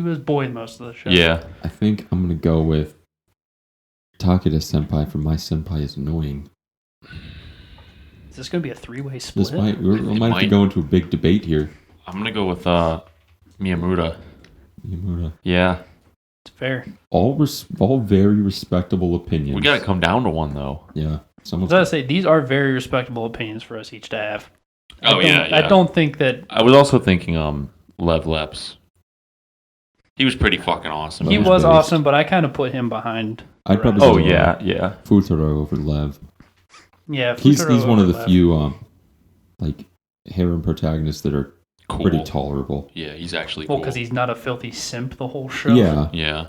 was boy most of the show. Yeah. I think I'm gonna go with Takeda Senpai from My Senpai is Annoying. Is this going to be a three-way split? This might we might have to might. go into a big debate here. I'm going to go with Miyamura. Miyamura. Yeah. It's fair. All very respectable opinions. We got to come down to one, though. Yeah. I was Someone's going to say, these are very respectable opinions for us each to have. Oh, yeah. I don't think that... I was also thinking Lev Leps. He was pretty fucking awesome. He was was based. awesome, but I kind of put him behind. I'd probably Oh, go, yeah. Fuutarou over Lev. Yeah, He's Fuutarou one of the overlap. few like harem protagonists that are Cool. pretty tolerable. Yeah, he's actually Well, cool. because he's not a filthy simp the whole show. Yeah, Yeah.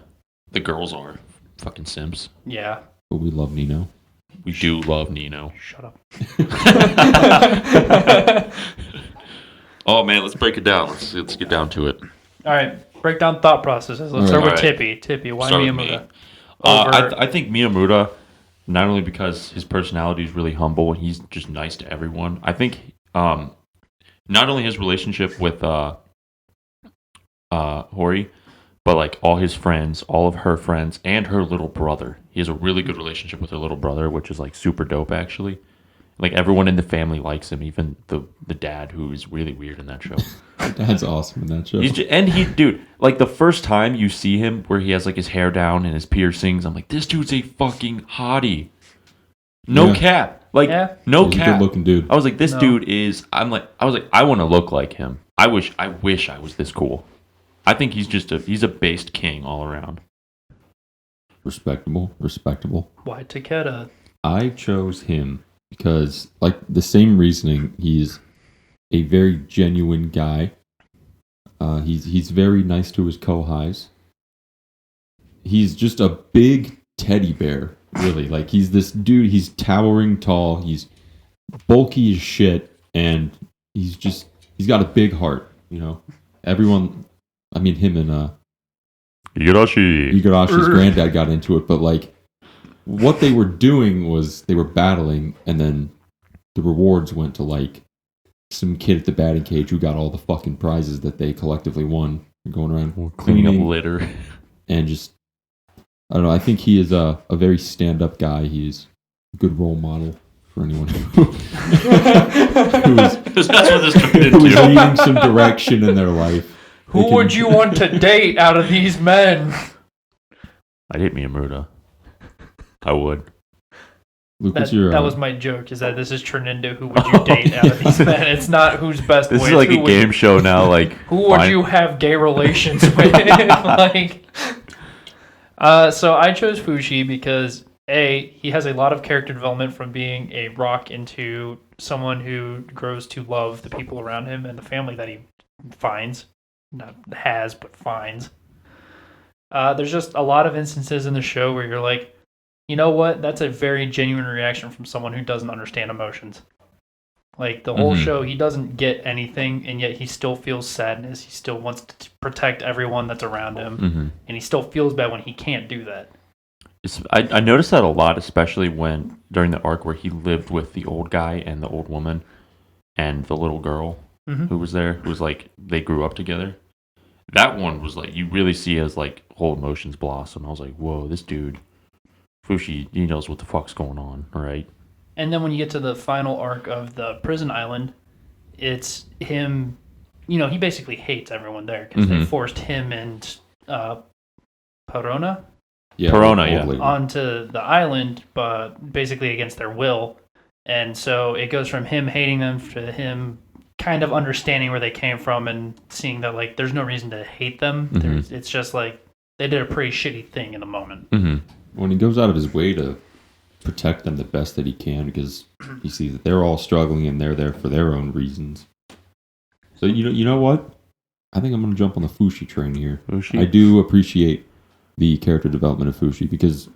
The girls are fucking simps. Yeah. but we love Nino. We do love Nino. Shut up. Oh, man, let's break it down. Let's get down to it. All right, break down thought processes. Let's All start with right. Tippy. Tippy, why Start with me. Miyamura? Over... I think Miyamura, not only because his personality is really humble and he's just nice to everyone, I think not only his relationship with Hori, but like all his friends, all of her friends, and her little brother. He has a really good relationship with her little brother, which is like super dope actually. Like everyone in the family likes him, even the dad, who is really weird in that show. Dad's awesome in that show. Dude, like the first time you see him where he has like his hair down and his piercings, I'm like, this dude's a fucking hottie. No Yeah. cap. Like, Yeah. no He's a cap. good looking dude. I was like, this No. dude is, I was like, I want to look like him. I wish I was this cool. I think he's a based king all around. Respectable. Why Takeda? I chose him because, like, the same reasoning. He's a very genuine guy. He's very nice to his kohais. He's just a big teddy bear, really. Like, he's this dude. He's towering tall. He's bulky as shit, and he's got a big heart. You know, everyone. I mean, him and Higurashi's granddad got into it, but like, what they were doing was they were battling, and then the rewards went to like some kid at the batting cage who got all the fucking prizes that they collectively won. They're going around Cleaning up litter. and just, I don't know. I think he is a very stand-up guy. He's a good role model for anyone That's what this turned who is into. needing some direction in their life. They Who can- would you want to date out of these men? I'd hit Miyamura. I would. Luke, That, what's your, that was my joke, is that this is turned into who would you date out of these men. It's not who's best This boy. is it's like who a would game show now. Like, Who would fine. you have gay relations with? Like, so I chose Fushi because he has a lot of character development from being a rock into someone who grows to love the people around him and the family that he finds, not has but finds. There's just a lot of instances in the show where you're like, you know what? That's a very genuine reaction from someone who doesn't understand emotions. Like the whole show, he doesn't get anything, and yet he still feels sadness. He still wants to protect everyone that's around him, and he still feels bad when he can't do that. I noticed that a lot, especially when during the arc where he lived with the old guy and the old woman and the little girl who was there, who was like they grew up together. That one was like you really see his like whole emotions blossom. I was like, whoa, this dude, Fushi, he knows what the fuck's going on, right? And then when you get to the final arc of the prison island, it's him. You know, he basically hates everyone there because they forced him and Perona. Yeah, Perona, yeah. Onto the island, but basically against their will. And so it goes from him hating them to him kind of understanding where they came from and seeing that, like, there's no reason to hate them. It's just like they did a pretty shitty thing in the moment. When he goes out of his way to protect them the best that he can because he sees that they're all struggling and they're there for their own reasons. So, you know what? I think I'm going to jump on the Fushi train here. Fushi? I do appreciate the character development of Fushi because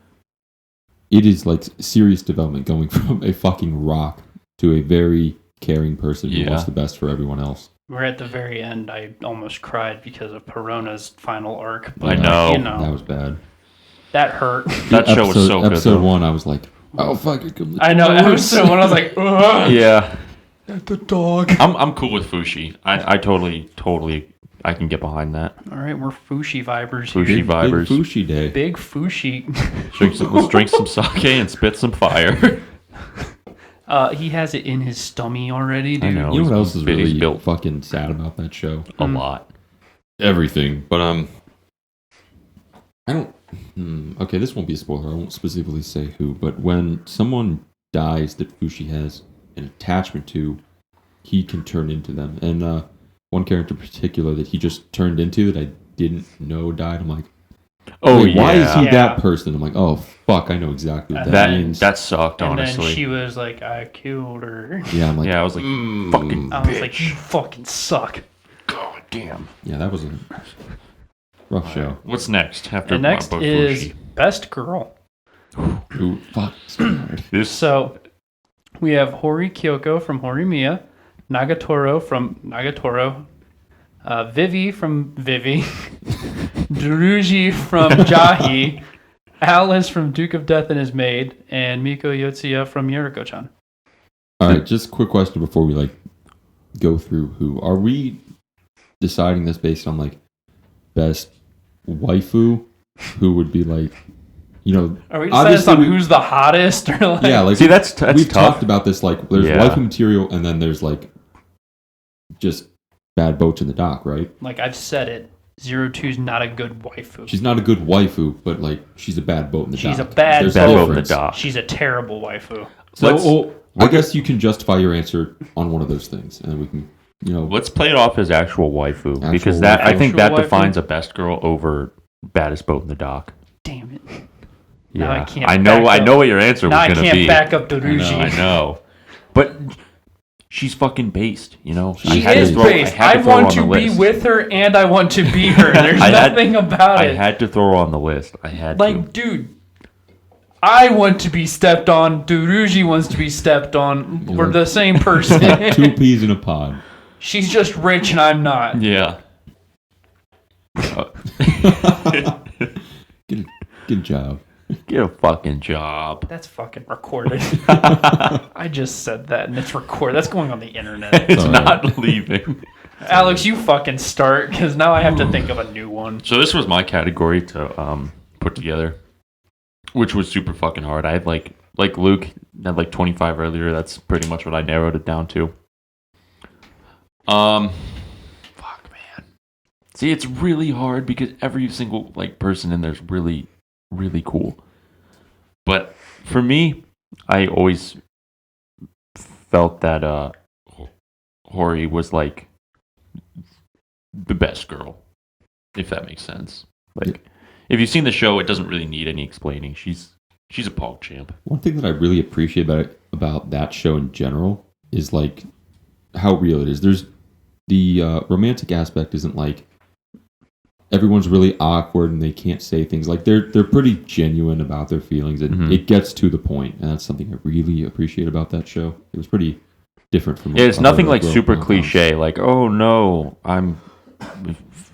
it is like serious development going from a fucking rock to a very caring person who wants the best for everyone else. We're at the very end. I almost cried because of Perona's final arc. But, I know. You know. That was bad. That hurt. That show was so good. Episode 1, I was like, oh, fuck it. I know. Episode 1, I was like, ugh. Yeah. The dog. I'm cool with Fushi. I totally, I can get behind that. All right, we're Fushi vibers Fushi here. vibers. Big Fushi day. Big Fushi. Let's drink some sake and spit some fire. He has it in his stummy already, dude. I know. You know what else is really built fucking sad about that show? a lot. Everything. But, I don't... okay, this won't be a spoiler. I won't specifically say who. But when someone dies that Fushi has an attachment to, he can turn into them. And one character in particular that he just turned into that I didn't know died. I'm like, Oh, wait, yeah. why is he that person? I'm like, oh, fuck, I know exactly what that means. That sucked, And honestly. then she was like, I killed her. Yeah, I'm like, I was like, fucking I was like, you fucking suck. God damn. yeah, that was a rough show. What's next? After And next Fushi? is Best Girl. Ooh, fuck, so hard. So we have Hori Kyoko from Horimiya, Nagatoro from Nagatoro, Vivy from Vivy, Daruji from Jahy, Alice from Duke of Death and His Maid, and Miko Yotsuya from Mieruko-Chan. All right, just a quick question before we go through who. Are we deciding this based on best waifu? Who would be Are we deciding on who's the hottest or yeah, See, that's we've tough. talked about this. There's waifu material, and then there's just bad boats in the dock, right? I've said it. 02's not a good waifu. She's not a good waifu, but she's a bad boat in the dock. She's a bad There's boat in the difference. dock. She's a terrible waifu. So I guess you can justify your answer on one of those things, and we can, Let's play it off as actual waifu, Actual because waifu. I think that Actual waifu? defines a best girl over baddest boat in the dock. Damn it. Yeah, Now I can't I know back up. what your answer Now I was going to can't be. back up Daruji. I know, but she's fucking based. She is based. I want to be with her and I want to be her. There's nothing about it. I had to throw her on the list. I had to. Dude, I want to be stepped on. Daruji wants to be stepped on. We're the same person. 2 peas in a pod. She's just rich and I'm not. Yeah. Good job. Get a fucking job. That's fucking recorded. I just said that and it's recorded. That's going on the internet. It's Sorry. not leaving. Alex, you fucking start because now I have to think of a new one. So this was my category to put together, which was super fucking hard. I had like Luke had 25 earlier. That's pretty much what I narrowed it down to. Fuck, man. See, it's really hard because every single person in there is really, really cool. But for me, I always felt that Hori was the best girl, if that makes sense. If you've seen the show, it doesn't really need any explaining. She's a pog champ. One thing that I really appreciate about that show in general is how real it is. There's the romantic aspect isn't everyone's really awkward and they can't say things. They're pretty genuine about their feelings and it gets to the point, and that's something I really appreciate about that show. It was pretty different from. Yeah, it's nothing like other super rom-coms. cliche. Like, oh no, I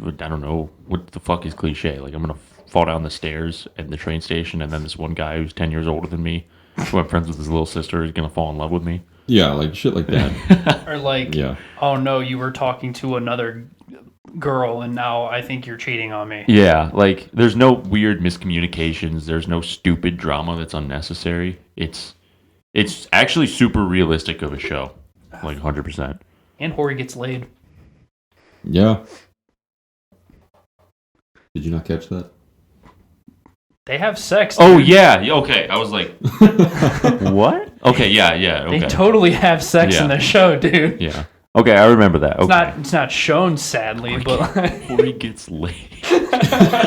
don't know what the fuck is cliche. Like, I'm gonna fall down the stairs at the train station, and then this one guy who's 10 years older than me, who I'm friends with his little sister, is gonna fall in love with me. Yeah, like shit like that. Or like, Yeah. oh no, you were talking to another girl, and now I think you're cheating on me. Yeah, like there's no weird miscommunications. There's no stupid drama that's unnecessary. It's actually super realistic of a show, like 100%. And Hori gets laid. Yeah. Did you not catch that? They have sex. Oh dude. yeah, okay. I was like, what? Okay, yeah, okay. They totally have sex in Yeah. the show, dude. Yeah. Okay, I remember that. Okay. It's not shown, sadly, but Hori gets laid.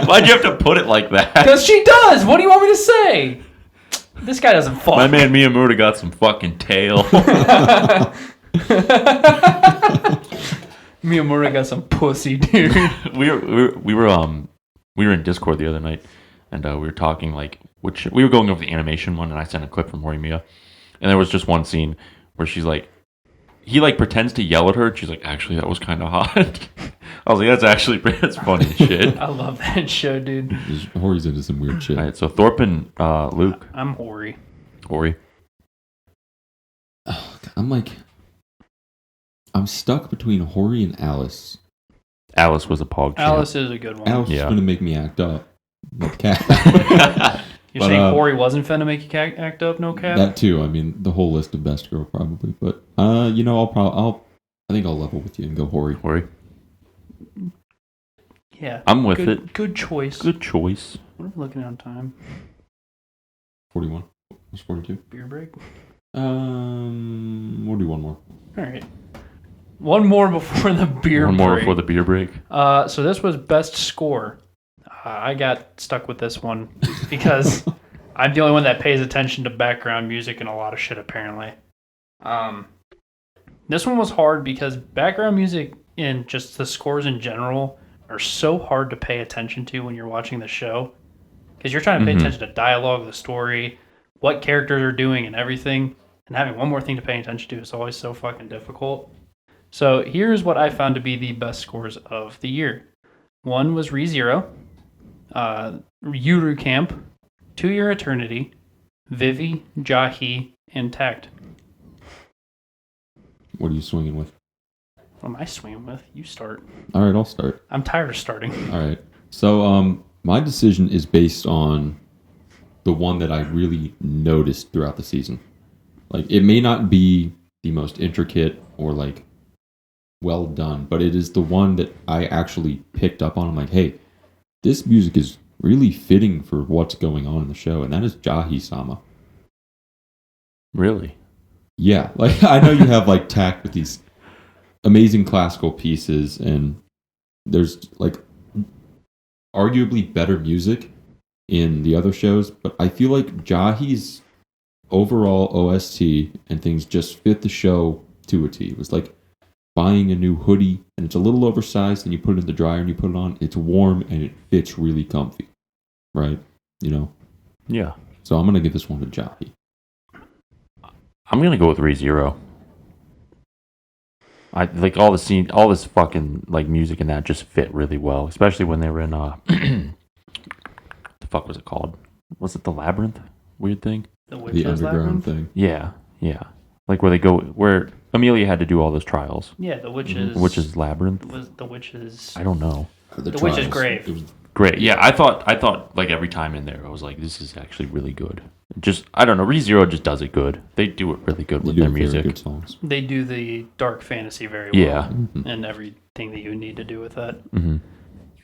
Why'd you have to put it like that? because she does. What do you want me to say? This guy doesn't fuck. My man Miyamura got some fucking tail. Miyamura got some pussy, dude. we were in Discord the other night, and we were talking like we were going over the animation one, and I sent a clip from Horimiya, and there was just one scene where she's like, he like pretends to yell at her, and she's like, actually that was kind of hot. I was like, that's funny as shit. I love that show, dude. Hori's into some weird shit. All right, so Thorpe and Luke, I'm Hori. Hori. I'm stuck between Hori and Alice. Alice was a pog. Alice is a good one. Alice Yeah. is gonna make me act up. Like cat. You're But, saying Hori wasn't finna make you act up, no cap? That too. I mean, the whole list of best girl probably. But I think I'll level with you and go Hori. Hori. Yeah. I'm with good, it. Good choice. Good choice. What are we looking at on time? 41. What's 42? Beer break? We'll do one more. All right. One more before the beer One break. more before the beer break. So this was best score. I got stuck with this one because I'm the only one that pays attention to background music and a lot of shit, apparently. This one was hard because background music and just the scores in general are so hard to pay attention to when you're watching the show. Because you're trying to pay attention to dialogue, the story, what characters are doing and everything. And having one more thing to pay attention to is always so fucking difficult. So here's what I found to be the best scores of the year. One was ReZero, Yuru Camp, 2 Year Eternity, Vivy, Jahy, and Takt. What are you swinging with? What am I swinging with? You start. All right, I'll start. I'm tired of starting. All right. So, my decision is based on the one that I really noticed throughout the season. Like, it may not be the most intricate or like well done, but it is the one that I actually picked up on. I'm like, hey, this music is really fitting for what's going on in the show, and that is Jahy-sama. Really? Yeah, like I know you have like Takt with these amazing classical pieces, and there's like arguably better music in the other shows, but I feel like Jahy's overall OST and things just fit the show to a T. It was like buying a new hoodie, and it's a little oversized, and you put it in the dryer and you put it on. It's warm and it fits really comfy, right? You know. Yeah. So I'm gonna give this one to Jahy. I'm gonna go with ReZero. I like all this fucking like music and that just fit really well, especially when they were in the fuck was it called? Was it the Labyrinth? Weird thing. The The Witch's underground Labyrinth? thing. Yeah. Like where Amelia had to do all those trials. Yeah, the Witch's... Witch's Labyrinth. Was the Witch's... I don't know. The Witch's trials. Grave. It was Great. Yeah, I thought like every time in there, I was like, this is actually really good. Just I don't know. ReZero just does it good. They do it really good they with do their very music. good songs. They do the dark fantasy very well. Yeah. And everything that you need to do with that. hmm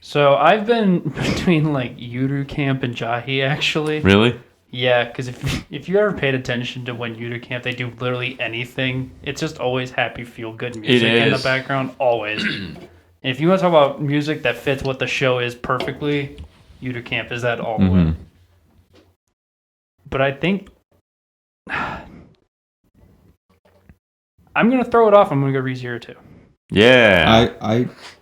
So I've been between like Yuru Camp and Jahy actually. Really? Yeah, because if you ever paid attention to when Yuru Camp, they do literally anything. It's just always happy, feel good music in the is. background, always. And if you want to talk about music that fits what the show is perfectly, Yuru Camp is that all the way. But I think I'm gonna throw it off. I'm gonna go ReZero too. Yeah.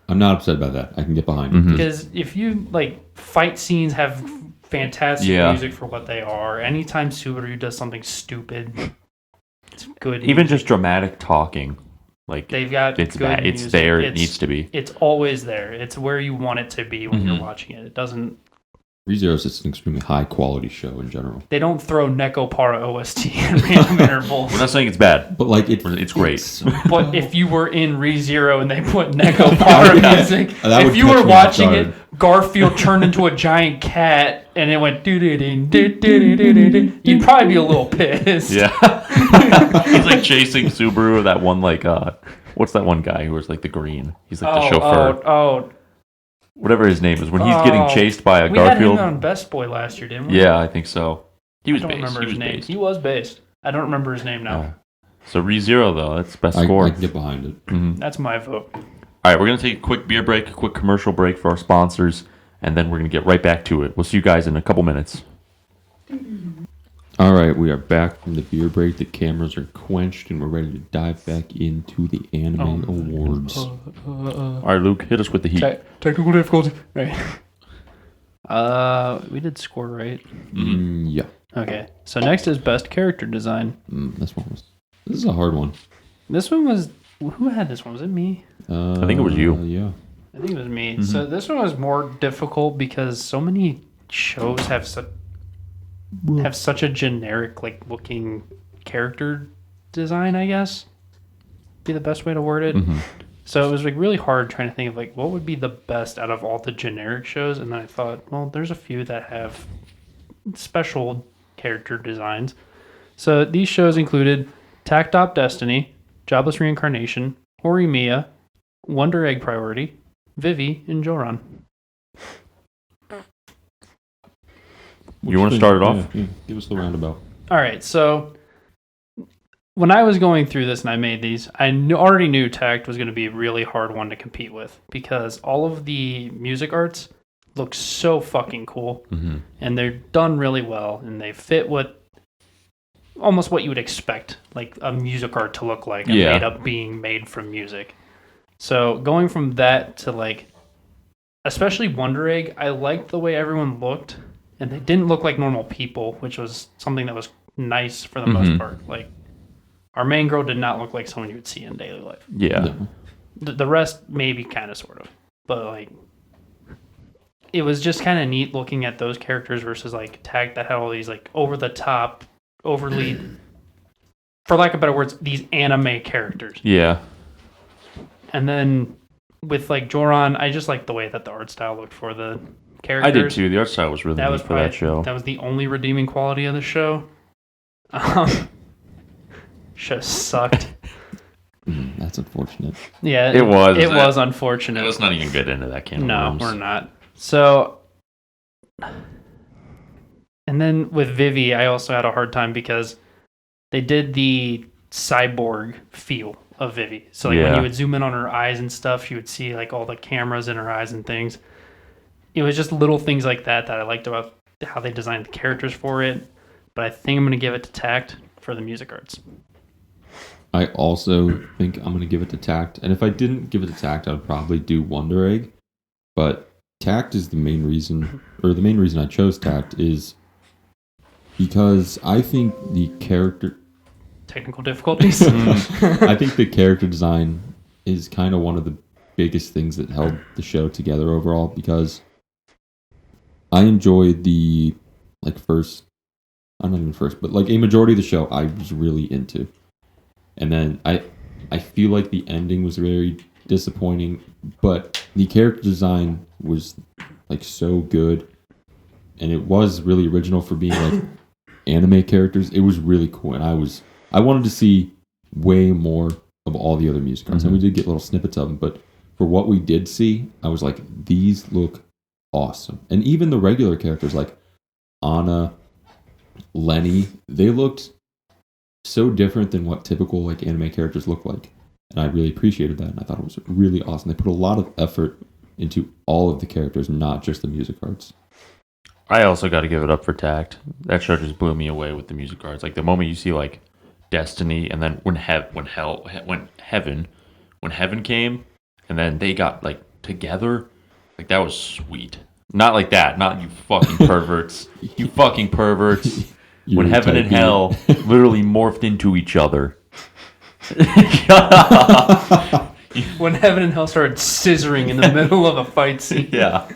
I'm not upset about that. I can get behind Mhm. it. Because if you like fight scenes have fantastic Yeah. music for what they are. Anytime Subaru does something stupid, It's good. Even just dramatic talking, like They've got it's good bad. It's music. there. It needs to be. It's always there. It's where you want it to be when you're watching it. It doesn't. ReZero is an extremely high quality show in general. They don't throw Neko Para OST in random intervals. We're not saying it's bad, But like it's great. But if you were in ReZero and they put Neko Para music, That if would you catch were me off watching guard. it, Garfield turned into a giant cat and it went do-do-do-do-do-do-do-do, you'd probably be a little pissed. Yeah. He's like chasing Subaru, that one like what's that one guy who was like the green? He's like the chauffeur. Whatever his name is, when he's getting chased by a we had Garfield. him on Best Boy last year, didn't we? Yeah, I think so. He was I don't based. remember He his was name. based. He was based. I don't remember his name now. So ReZero though, that's best I score. can get behind it. That's my vote. All right, we're gonna take a quick beer break, a quick commercial break for our sponsors, and then we're gonna get right back to it. We'll see you guys in a couple minutes. All right, we are back from the beer break. The cameras are quenched, and we're ready to dive back into the Anime Awards. All right, Luke, hit us with the heat. Technical difficulty. Right. We did score, right? Yeah. Okay. So next is best character design. This is a hard one. This one was who had this one? Was it me? I think it was you. Yeah. I think it was me. So this one was more difficult because so many shows have such a generic like looking character design, I guess. Be the best way to word it. So it was like really hard trying to think of like what would be the best out of all the generic shows, and then I thought, well, there's a few that have special character designs. So these shows included Takt Destiny, Jobless Reincarnation, Horimiya, Wonder Egg Priority, Vivy, and Joran. You want to start it off? Yeah. Give us the roundabout. All right, so when I was going through this and I made these, I already knew Takt was going to be a really hard one to compete with because all of the music arts look so fucking cool, and they're done really well, and they fit almost what you would expect like a music art to look like, and made up being made from music. So going from that to like, especially Wonder Egg, I liked the way everyone looked, and they didn't look like normal people, which was something that was nice for the most part. Like, our main girl did not look like someone you would see in daily life. Yeah. No. The rest, maybe kind of, sort of. But, like, it was just kind of neat looking at those characters versus, like, Takt that had all these, like, over-the-top, overly, for lack of better words, these anime characters. Yeah. And then with, like, Joran, I just liked the way that the art style looked for the characters. I did too. The art style was really neat for that show. That was the only redeeming quality of the show. Show sucked. That's unfortunate. Yeah, It was. It was unfortunate. Let's not even get into that can of No, worms. we're not. So, and then with Vivy, I also had a hard time because they did the cyborg feel of Vivy. So like when you would zoom in on her eyes and stuff, you would see like all the cameras in her eyes and things. It was just little things like that I liked about how they designed the characters for it. But I think I'm going to give it to Takt for the music arts. I also think I'm going to give it to Takt. And if I didn't give it to Takt, I would probably do Wonder Egg. But Takt is the main reason, or the main reason I chose Takt is because I think the character... Technical difficulties? I think the character design is kind of one of the biggest things that held the show together overall, because I enjoyed the, like, first... I'm not even first, but, like, a majority of the show I was really into. And then I feel like the ending was very disappointing, but the character design was like so good, and it was really original for being like anime characters. It was really cool, and I wanted to see way more of all the other music arts, and we did get little snippets of them. But for what we did see, I was like, these look awesome, and even the regular characters like Anna, Lenny, they looked so different than what typical like anime characters look like, and I really appreciated that, and I thought it was really awesome. They put a lot of effort into all of the characters, not just the music arts. I also got to give it up for Takt. That show just blew me away with the music arts. Like the moment you see like Destiny, and then when Heaven came, and then they got like together, like that was sweet. Not like that. Not you fucking perverts. You fucking perverts. when You're heaven and typing. hell literally morphed into each other. When heaven and hell started scissoring in the middle of a fight scene. Yeah.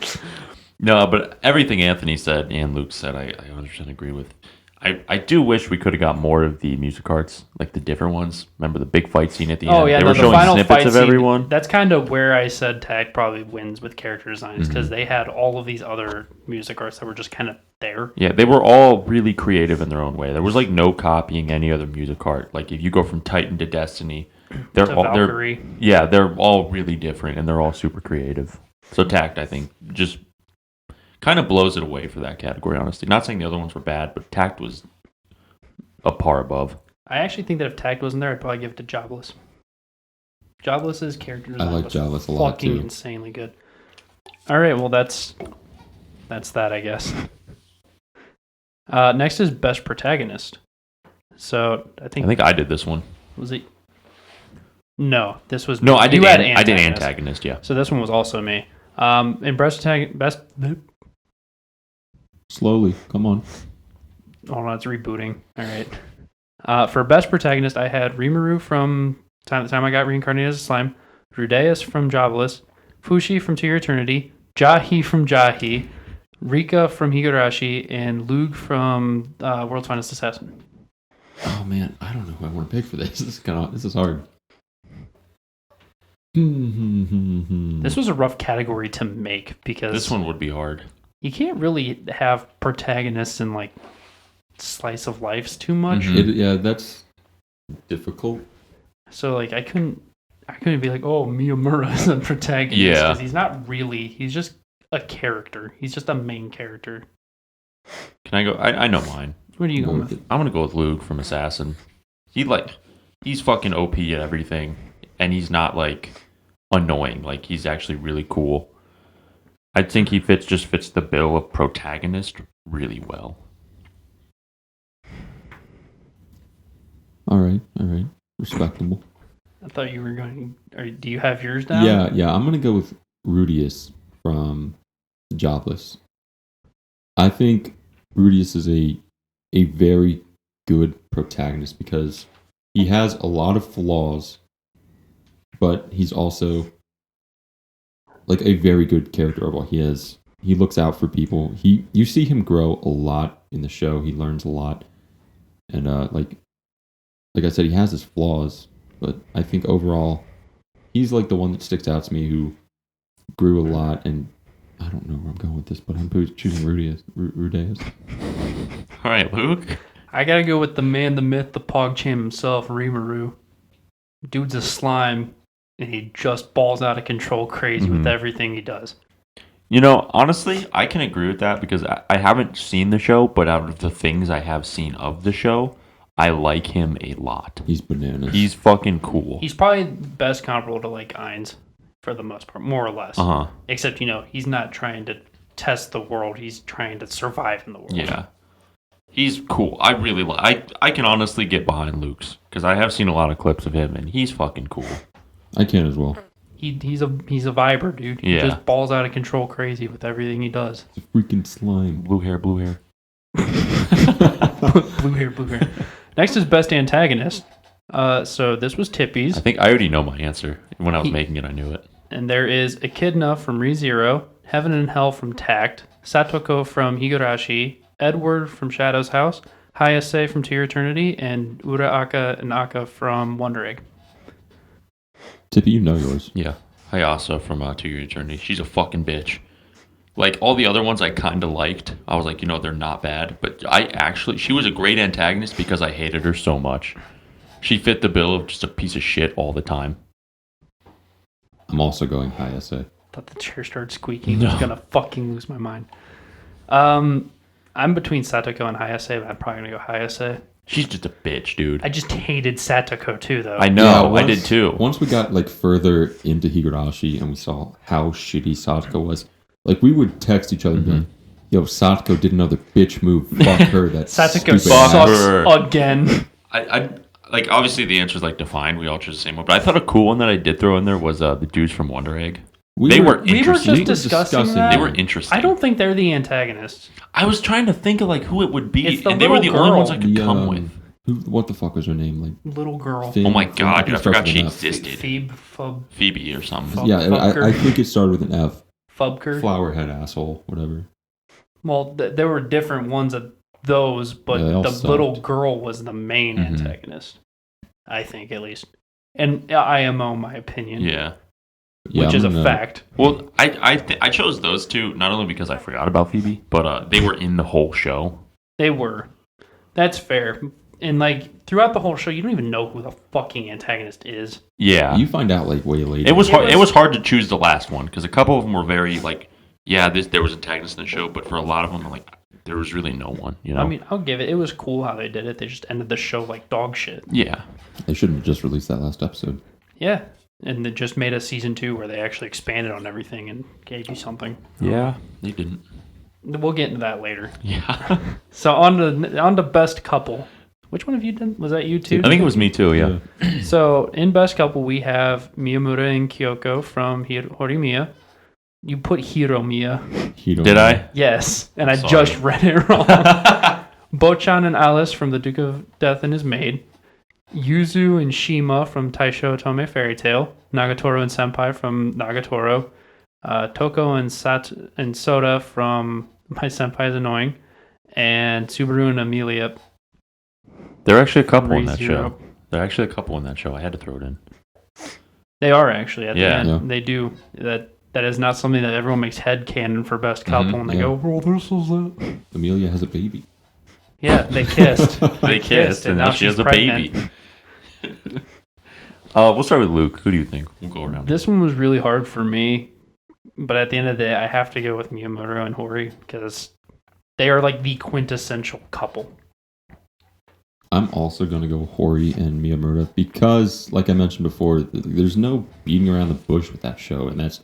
No, but everything Anthony said and Luke said, I 100% agree with. I do wish we could have got more of the music arts, like the different ones. Remember the big fight scene at the end? Oh yeah, they no, were the showing final snippets fight of scene, everyone. That's kind of where I said Takt probably wins with character designs because they had all of these other music arts that were just kind of there. Yeah, they were all really creative in their own way. There was like no copying any other music art. Like if you go from Titan to Destiny, they're To all Valkyrie. they're all really different and they're all super creative. So Takt, I think, just kind of blows it away for that category. Honestly, not saying the other ones were bad, but Takt was a par above. I actually think that if Takt wasn't there, I'd probably give it to Jobless. Jobless's character I design like was Jobless a lot fucking too. insanely good. All right, well that's that, I guess. Next is best protagonist. So I think I did this one. was it? No, this was No, I did. you had I did antagonist. antagonist. Yeah. So this one was also me. In best Slowly, come on. hold on, it's rebooting. All right. For best protagonist, I had Rimuru from the time I got reincarnated as a slime, Rudeus from Jobless, Fushi from To Your Eternity, Jahy from Jahy, Rika from Higurashi, and Lug from World's Finest Assassin. Oh man, I don't know who I want to pick for this. This is hard. This was a rough category to make because This one would be hard. you can't really have protagonists in like slice of lives too much. Mhm. Yeah, that's difficult. So like I couldn't be like, oh, Miyamura is a protagonist. Yeah. 'Cause he's not really. He's just a character. He's just a main character. Can I go? I know mine. What are you Go going with with? it. I'm gonna go with Luke from Assassin. He's fucking OP at everything, and he's not like annoying. Like he's actually really cool. I think he fits the bill of protagonist really well. All right. Respectable. I thought you were going. Or do you have yours down? Yeah. I'm gonna go with Rudeus from Jobless. I think Rudeus is a very good protagonist because he has a lot of flaws, but he's also like a very good character overall. He looks out for people. You see him grow a lot in the show. He learns a lot, and like I said, he has his flaws, but I think overall he's like the one that sticks out to me who grew a lot. And I don't know where I'm going with this, but I'm choosing Rudeus. All right, Luke. I gotta go with the man, the myth, the PogChamp himself, Rimuru. Dude's a slime, and he just balls out of control crazy with everything he does. You know, honestly, I can agree with that because I haven't seen the show, but out of the things I have seen of the show, I like him a lot. He's bananas. He's fucking cool. He's probably best comparable to like Ainz for the most part, more or less. Uh-huh. Except, he's not trying to test the world. He's trying to survive in the world. Yeah. He's cool. I really like. I can honestly get behind Luke's because I have seen a lot of clips of him, and he's fucking cool. I can as well. He's a viber, dude. He Yeah. just balls out of control crazy with everything he does. It's a freaking slime. Blue hair. Blue hair. Next is best antagonist. So this was Tippy's. I think I already know my answer. When I was making it, I knew it. And there is Echidna from ReZero, Heaven and Hell from Takt, Satoko from Higurashi, Edward from Shadow's House, Hayase from To Your Eternity, and Uraaka and Aka from Wonder Egg. Tippy, you know yours. Yeah. Hayasa from To Your Eternity. She's a fucking bitch. Like, all the other ones I kind of liked. I was like, they're not bad. But she was a great antagonist because I hated her so much. She fit the bill of just a piece of shit all the time. I'm also going Hayase. Thought the chair started squeaking. I was gonna fucking lose my mind. I'm between Satoko and Hayase, but I'm probably gonna go Hayase. She's just a bitch, dude. I just hated Satoko too, though. I know. I did too. Once we got like further into Higurashi and we saw how shitty Satoko was, like we would text each other and be like, yo, Satoko did another bitch move. Fuck her. That Satoko stupid ass." sucks her. again. I like, obviously the answer is like defined. We all chose the same one. But I thought a cool one that I did throw in there was the dudes from Wonder Egg. They were We were interesting. just discussing that. They were interesting. I don't think they're the antagonists. I was trying to think of like who it would be, It's the and they were the little only ones I girl. could come with. What the fuck was her name? Like Little girl. Finn- Oh my Finn- god, dude, I it starts forgot with she an F. existed. Fub, Phoebe or something. Yeah, Fubker. I think it started with an F. Fubker. Flowerhead asshole, whatever. Well, there were different ones of those, but Yeah, they all the sucked. little girl was the main Mhm. antagonist. I think, at least. And IMO, my opinion. Yeah. Yeah, Which I'm is a gonna- fact. Well, I chose those two not only because I forgot about Phoebe, but they were in the whole show. They were. That's fair. And, like, throughout the whole show, you don't even know who the fucking antagonist is. Yeah. You find out like way later. It was It hard. was- It was hard to choose the last one because a couple of them were very like, yeah, there was antagonists in the show, but for a lot of them, like, there was really no one. You know? I mean, I'll give it. It was cool how they did it. They just ended the show like dog shit. yeah. They shouldn't have just released that last episode. Yeah. And they just made a season 2 where they actually expanded on everything and gave you something. Yeah. They didn't. We'll get into that later. Yeah. So on to best couple. Which one of you did? Was that you too? I think it was me too. Yeah. So in best couple we have Miyamura and Kyoko from Horimiya. You put Hiromiya. Did I? Yes, and I Sorry. just read it wrong. Bochan and Alice from The Duke of Death and His Maid. Yuzu and Shima from Taisho Otome Fairy Tale. Nagatoro and Senpai from Nagatoro. Toko and Soda from My Senpai is Annoying. And Subaru and Amelia. There are actually a couple in that 3-0. show. There are actually a couple in that show. I had to throw it in. They are actually at Yeah. the end. Yeah. They do that. That is not something that everyone makes headcanon for best couple, and they yeah. go, "Well, this is it." Amelia has a baby. Yeah, they kissed. They kissed, and now she she's has a pregnant. baby. We'll start with Luke. Who do you think? We'll go around. This one was really hard for me, but at the end of the day, I have to go with Miyamura and Hori because they are like the quintessential couple. I'm also going to go Hori and Miyamura because, like I mentioned before, there's no beating around the bush with that show, and that's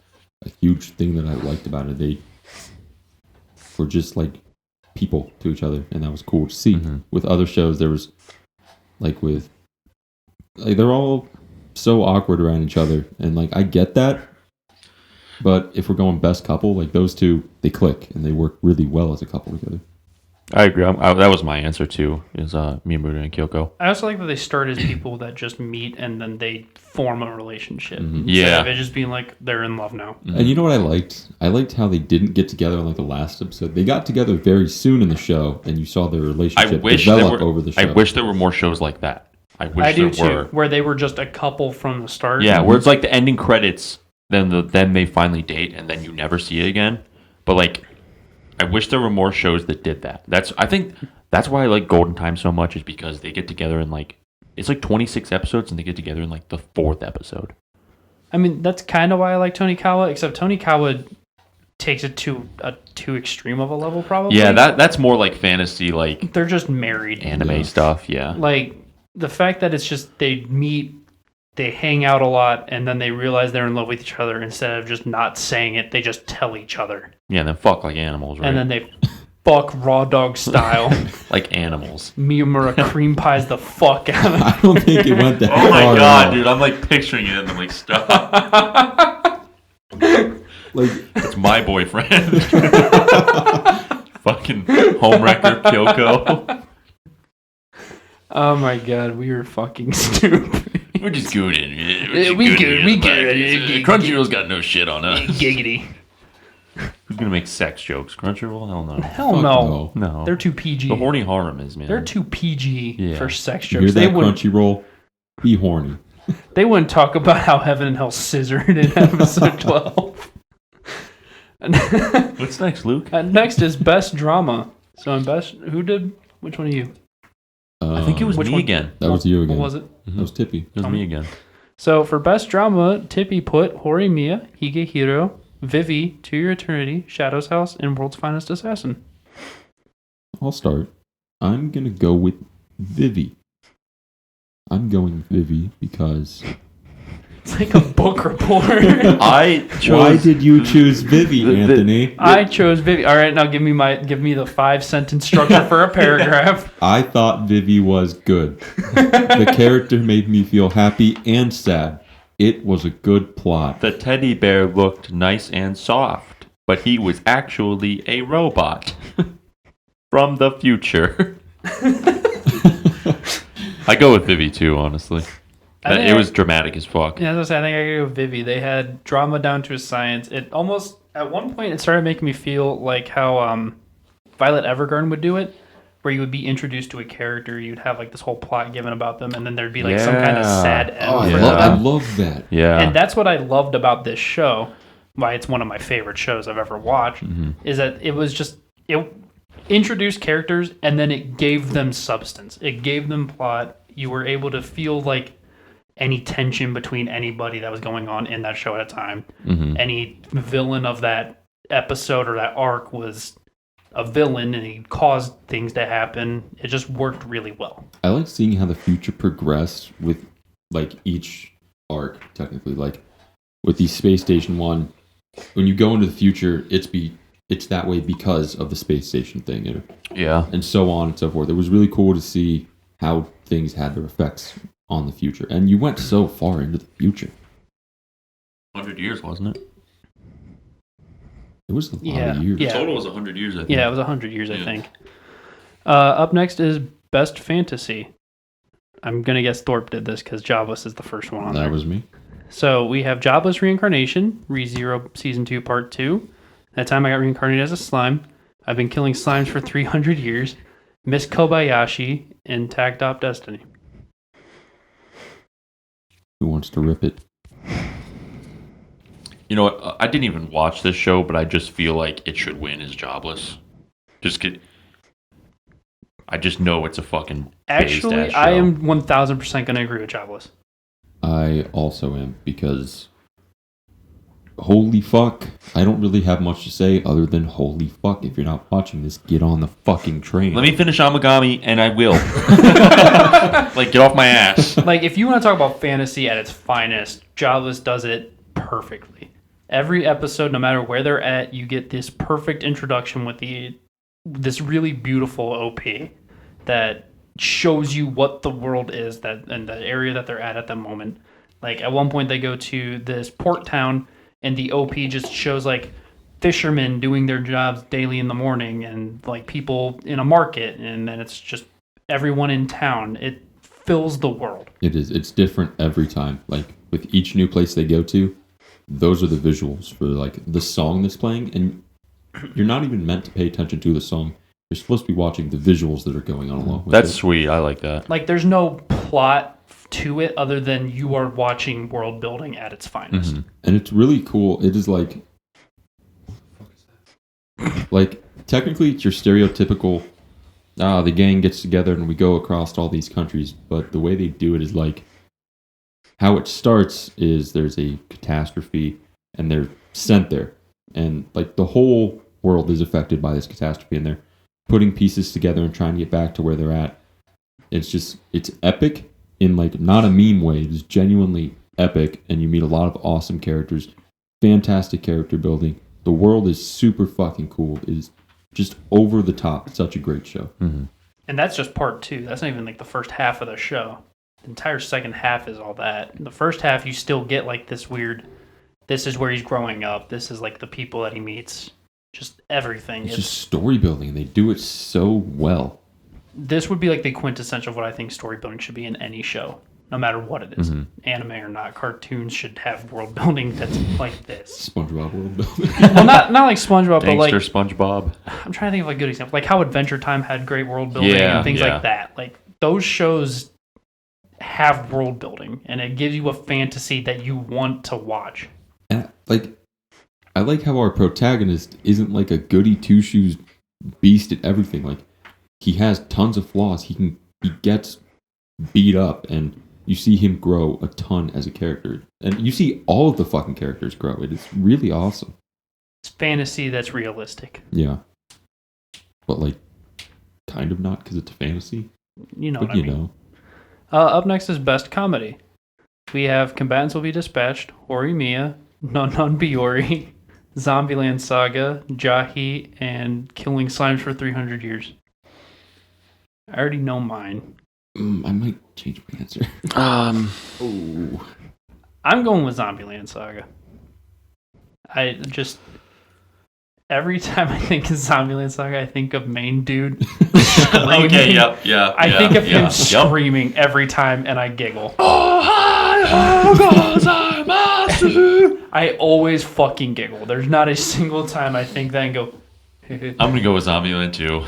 a huge thing that I liked about it. They were just like people to each other, and that was cool to see. Mhm. With other shows, there was they're all so awkward around each other, and like I get that, but if we're going best couple, like those two, they click and they work really well as a couple together. I agree. That was my answer too. Is Miyamura and Kyoko. I also like that they start as people that just meet and then they form a relationship. Instead Yeah. of it just being like they're in love now. And you know what I liked? I liked how they didn't get together on like the last episode. They got together very soon in the show, and you saw their I relationship wish there develop were. over the show. I wish there were more shows like that. I wish I do there too, were. where they were just a couple from the start. Yeah, where it's like the ending credits, then they finally date, and then you never see it again. But like, I wish there were more shows that did that. I think that's why I like Golden Time so much, is because they get together in like, it's like 26 episodes, and they get together in like the 4th episode. I mean, that's kind of why I like Tony Kawa, except Tony Kawa takes it to a too extreme of a level, probably. Yeah, that's more like fantasy, like They're just married. anime stuff. Yeah, Like, the fact that it's just they meet, they hang out a lot, and then they realize they're in love with each other. Instead of just not saying it, they just tell each other. yeah, and then fuck like animals, right? And then they fuck raw dog style. like animals. Miyamura cream pies the fuck out of I don't think it went that Oh my far at god, all. dude! I'm like picturing it, and I'm like, stop. Like, It's my boyfriend. Fucking homewrecker Kyoko. Oh my god, we were fucking stupid. We're just good in it. We good. Crunchyroll's got no shit on us. Giggity. Who's gonna make sex jokes? Crunchyroll? Hell no. Hell fuck no. No. They're too PG. The horny harem is, man. They're too PG Yeah. for sex You hear jokes. They that, wouldn't, Crunchyroll? Be horny. they wouldn't talk about how Heaven and Hell scissored in episode 12. What's next, Luke? Next is best drama. So in best, who did? Which one of you? I think it was Which me one? again. That was you again. What was it? That was Tippy. It was me again. So for best drama, Tippy put Horimiya, Higehiro, Vivy, To Your Eternity, Shadow's House, and World's Finest Assassin. I'll start. I'm going to go with Vivy. I'm going with Vivy because... It's like a book report. I chose. Why did you choose Vivy, Anthony? I chose Vivy. All right, now give me the 5-sentence structure for a paragraph. I thought Vivy was good. The character made me feel happy and sad. It was a good plot. The teddy bear looked nice and soft, but he was actually a robot from the future. I go with Vivy too, honestly. It was dramatic as fuck. Yeah, I was gonna say, I think I go with Vivy. They had drama down to a science. It almost, at one point, it started making me feel like how Violet Evergarden would do it, where you would be introduced to a character, you'd have like this whole plot given about them, and then there'd be like some kind of sad end Oh, for I them. love that. Yeah. And that's what I loved about this show, why it's one of my favorite shows I've ever watched, is that it was just, it introduced characters and then it gave them substance. It gave them plot. You were able to feel like any tension between anybody that was going on in that show at a time. Any villain of that episode or that arc was a villain and he caused things to happen. It just worked really well. I like seeing how the future progressed with like each arc, technically. Like with the Space Station one, when you go into the future, it's that way because of the space station thing, Yeah. and so on and so forth. It was really cool to see how things had their effects on the future, and you went so far into the future. 100 years, wasn't it? It was a lot Yeah, of years. yeah. Total was 100 years, I think. Yeah, it was 100 years, I think. Up next is Best Fantasy. I'm going to guess Thorpe did this because Jobless is the first one on That there. was me. So we have Jobless Reincarnation, ReZero Season 2 Part 2. That time I got reincarnated as a slime. I've been killing slimes for 300 years. Miss Kobayashi and Takt.op Destiny. Who wants to rip it? You know what? I didn't even watch this show, but I just feel like it should win as Jobless. I just know it's a fucking Actually, based-ass show. I am 1000% going to agree with Jobless. I also am, because holy fuck, I don't really have much to say other than holy fuck. If you're not watching this, get on the fucking train. Let me finish Amagami, and I will. Like, get off my ass. Like, if you want to talk about fantasy at its finest, Jobless does it perfectly. Every episode, no matter where they're at, you get this perfect introduction with this really beautiful OP that shows you what the world is and the area that they're at the moment. Like, at one point, they go to this port town, and the OP just shows like fishermen doing their jobs daily in the morning, and like people in a market, and then it's just everyone in town. It fills the world. It is. It's different every time. Like with each new place they go to, those are the visuals for like the song that's playing, and you're not even meant to pay attention to the song. You're supposed to be watching the visuals that are going on along with That's it. sweet. I like that. Like, there's no plot to it other than you are watching world building at its finest. And it's really cool. It is like technically it's your stereotypical the gang gets together and we go across all these countries, but the way they do it is like how it starts is there's a catastrophe and they're sent there, and like the whole world is affected by this catastrophe, and they're putting pieces together and trying to get back to where they're at. It's epic in like not a meme way. It's genuinely epic, and you meet a lot of awesome characters, fantastic character building. The world is super fucking cool. It is just over the top. It's such a great show. And that's just part 2. That's not even like the first half of the show. The entire second half is all that. In the first half, you still get like this weird, this is where he's growing up. This is like the people that he meets. Just everything. It's just story building, and they do it so well. This would be like the quintessential of what I think story building should be in any show, no matter what it is. Anime or not, cartoons should have world building that's like this. SpongeBob world building. Well, not like SpongeBob, but like Gangster SpongeBob. I'm trying to think of a good example, like how Adventure Time had great world building Yeah, and things yeah. like that. Like those shows have world building, and it gives you a fantasy that you want to watch. And like, I like how our protagonist isn't like a goody two shoes beast at everything. Like, he has tons of flaws. He gets beat up, and you see him grow a ton as a character, and you see all of the fucking characters grow. It is really awesome. It's fantasy that's realistic. Yeah, but like, kind of not because it's a fantasy. You know But what I you mean. know, Up next is Best Comedy. We have Combatants Will Be Dispatched, Horimiya, Non Biori, Zombieland Saga, Jahy, and Killing Slimes for 300 Years. I already know mine. I might change my answer. Um, Oh, I'm going with Zombieland Saga. I just every time I think of Zombieland Saga, I think of main dude screaming. Okay, yeah. I think of him screaming every time, and I giggle. I always fucking giggle. There's not a single time I think that and go. I'm gonna go with Zombieland too.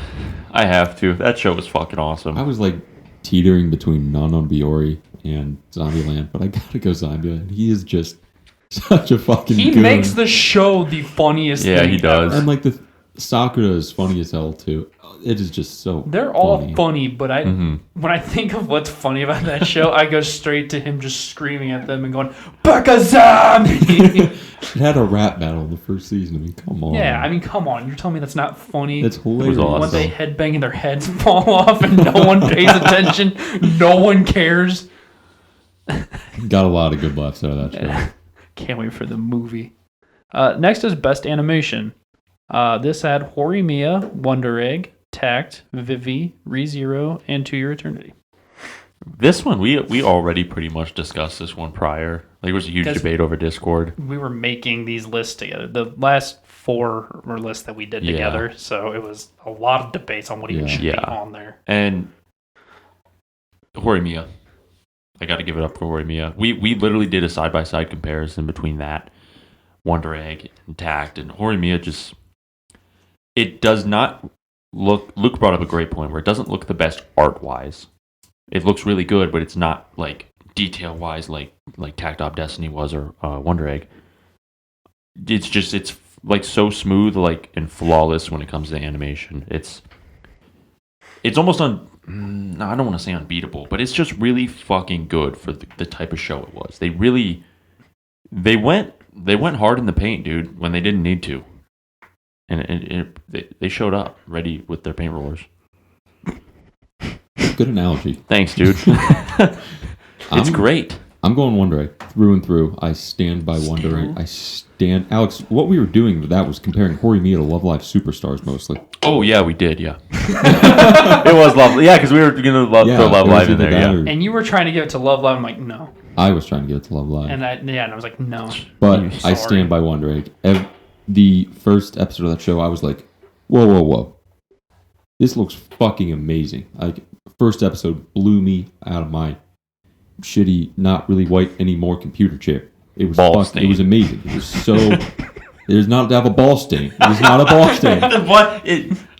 I have to. That show was fucking awesome. I was like teetering between Non Biori and Zombieland, but I gotta go Zombieland. He is just such a fucking He goon. makes the show the funniest thing. Yeah, he does. And like the Sakura is funny as hell too. It is just so They're all funny, but Mm-hmm. when I think of what's funny about that show, I go straight to him just screaming at them and going, Baka Zombie! It had a rap battle in the first season. I mean, come on. Yeah, I mean, come on. You're telling me that's not funny? It's hilarious. awesome. When they headbang and their heads fall off and no one pays attention, no one cares. Got a lot of good laughs out of that show. Can't wait for the movie. Next is Best Animation. This had Horimiya, Wonder Egg, Takt, Vivy, ReZero, and To Your Eternity. This one, we already pretty much discussed this one prior. Like, there was a huge 'Cause- debate over Discord. We were making these lists together. The last 4 were lists that we did Yeah. together, so it was a lot of debates on what even should be Yeah. on there. And Horimiya. I got to give it up for Horimiya. We literally did a side-by-side comparison between that, Wonder Egg, and Takt. And Horimiya just... It does not look... Luke brought up a great point where it doesn't look the best art-wise. It looks really good, but it's not, like, detail-wise like Takt.op Destiny was or Wonder Egg. It's like so smooth, like, and flawless when it comes to animation. It's almost no, I don't want to say unbeatable, but it's just really fucking good for the type of show it was. They went hard in the paint, dude, when they didn't need to, and they showed up ready with their paint rollers. Good analogy. Thanks, dude. It's great. I'm going Wonder Egg through and through. I stand by Wonder Egg. Alex, what we were doing with that was comparing Horimiya to Love Live Superstars mostly. Oh yeah, we did. Yeah, it was lovely. Yeah, because we were gonna throw Love it was Live in either there. that Yeah, or- And you were trying to give it to Love Live. I'm like, no. I was trying to give it to Love Live. And I was like, no. But I'm I sorry. stand by Wonder Egg. The first episode of that show, I was like, whoa. This looks fucking amazing. Like, first episode blew me out of my shitty, not really white anymore computer chair. It was Ball It stain. was amazing. It was so... There's not to have a ball stain. There's not a ball stain. What?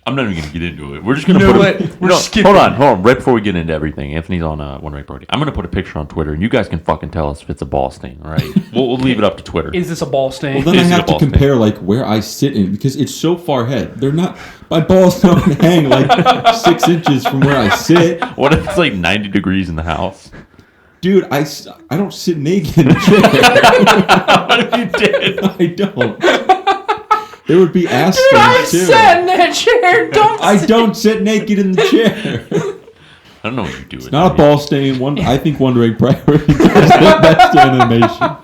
I'm not even gonna get into it. We're just gonna You know put. what? We're skipping. Hold on. Right before we get into everything, Anthony's on Wonder Egg Party. I'm gonna put a picture on Twitter, and you guys can fucking tell us if it's a ball stain. All right? We'll leave it up to Twitter. Is this a ball stain? Well, then I Is it have a to ball stain? compare like where I sit in because it's so far ahead. They're not. My balls don't hang like 6 inches from where I sit. What if it's like 90 degrees in the house? Dude, I don't sit naked in the chair. What if you did? I don't. There would be ass I stains too. sat in that chair. I don't sit naked in the chair. I don't know what you do. It's Not a ball stain. I think Wonder Egg priority is the best animation.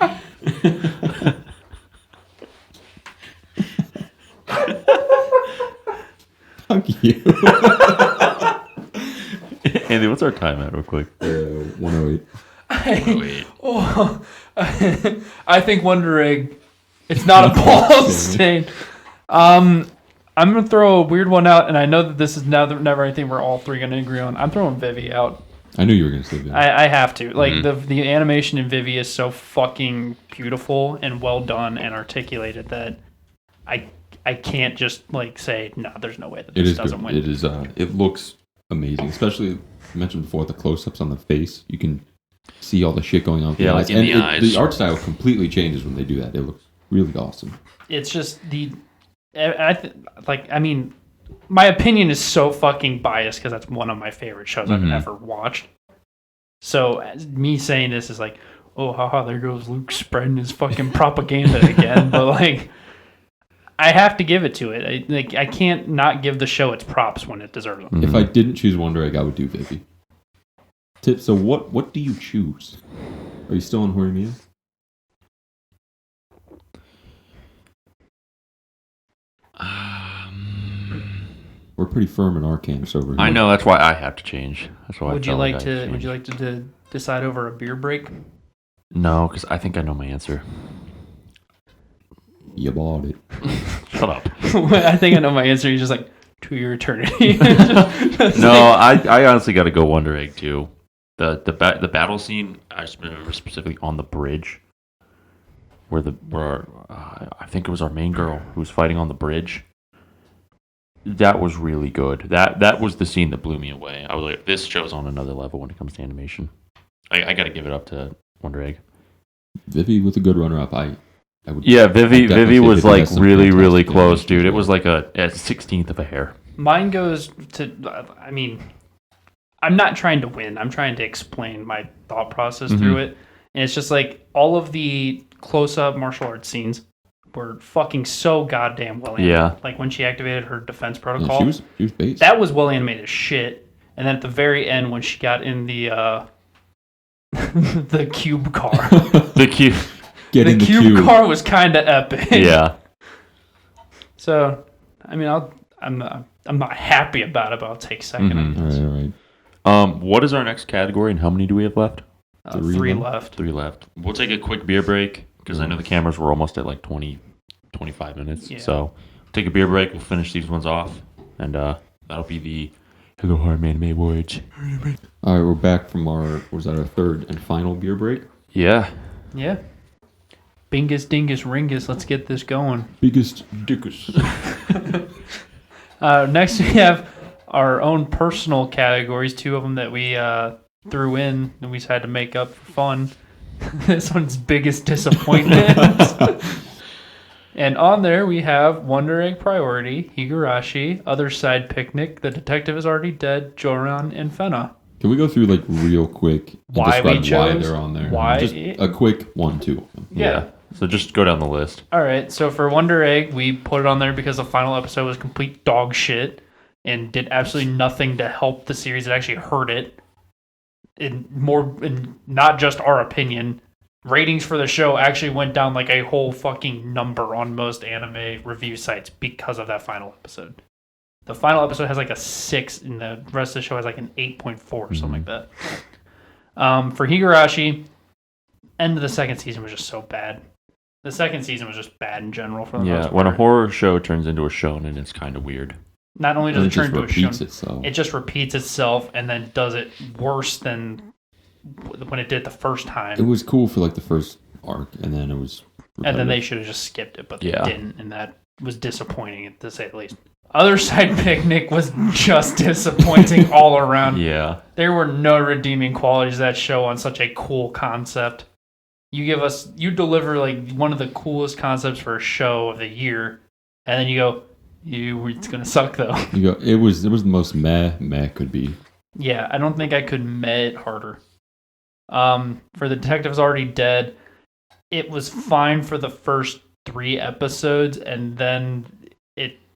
Fuck you. Andy, what's our time at, real quick? 108. Wait. I think Wonder Egg. It's not a ball stain. I'm gonna throw a weird one out, and I know that this is never anything we're all three gonna agree on. I'm throwing Vivy out. I knew you were going to say that. I have to. Like the animation in Vivy is so fucking beautiful and well done and articulated that I can't just like say no. There's no way that It this is doesn't good. win. It is. It looks amazing, especially you mentioned before the close-ups on the face. You can see all the shit going on. With Yeah, the like eyes. in And the eyes. The art style completely changes when they do that. It looks really awesome. It's just my opinion is so fucking biased because that's one of my favorite shows I've ever watched. So me saying this is like, oh, haha, there goes Luke spreading his fucking propaganda again. But like, I have to give it to it. I can't not give the show its props when it deserves them. If I didn't choose Wonder Egg, I would do Vivy. So what do you choose? Are you still on Horimiya? We're pretty firm in our camps over here. I know, that's why I have to change. That's why Would you like to decide over a beer break? No, because I think I know my answer. You bought it. Shut up. I think I know my answer. He's just like, to your eternity. No, I honestly got to go Wonder Egg too. The battle scene, I just remember specifically on the bridge, where I think it was our main girl who was fighting on the bridge. That was really good. That was the scene that blew me away. I was like, this show's on another level when it comes to animation. I got to give it up to Wonder Egg. Vivy was a good runner-up. I would. Yeah, Vivy was Vivy like has some really fantastic close, animation dude. as It was well. like a 16th of a hair. Mine goes to, I mean, I'm not trying to win. I'm trying to explain my thought process through it. And it's just like all of the close-up martial arts scenes were fucking so goddamn well animated. Yeah. Like when she activated her defense Yeah, protocol. she was based. That was well animated as shit. And then at the very end when she got in the the cube car. The cute. Get in The the cube car was kind of epic. Yeah. So, I mean, I'm not happy about it, but I'll take second. Mhm. All right. What is our next category and how many do we have left? 3 left. 3 left. We'll take a quick beer break because I know the cameras were almost at like 20, 25 minutes. Yeah. So take a beer break. We'll finish these ones off. And that'll be the Hello Harem Anime Awards. All right, we're back from our third and final beer break. Yeah. Yeah. Bingus, dingus, ringus. Let's get this going. Biggest dickus. Next, we have our own personal categories. 2 of them that we threw in and we decided to make up for fun. This one's biggest disappointment. And on there, we have Wonder Egg Priority, Higurashi, Other Side Picnic, The Detective Is Already Dead, Joran, and Fena. Can we go through like real quick and Why we describe why chose? they're on there? Why? Just a quick 1-2. Yeah. So just go down the list. All right, so for Wonder Egg, we put it on there because the final episode was complete dog shit and did absolutely nothing to help the series. It actually hurt it. In not just our opinion, ratings for the show actually went down like a whole fucking number on most anime review sites because of that final episode. The final episode has like a 6, and the rest of the show has like an 8.4 or something like that. For Higurashi, end of the second season was just so bad. The second season was just bad in general for the most Yeah. part. When a horror show turns into a shonen, it's kind of weird. Not only does And it turn just into a repeats show, itself. it just repeats itself and then does it worse than when it did it the first time. It was cool for like the first arc, and then it was. And then they repetitive. should have just skipped it, but they Yeah. didn't, and that was disappointing to say the least. Other Side Picnic was just disappointing all around. Yeah. There were no redeeming qualities of that show on such a cool concept. You deliver like one of the coolest concepts for a show of the year, and then you go, it's gonna suck though. You go. It was the most meh could be. Yeah, I don't think I could meh it harder. For The Detective Is Already Dead, it was fine for the first 3 episodes, and then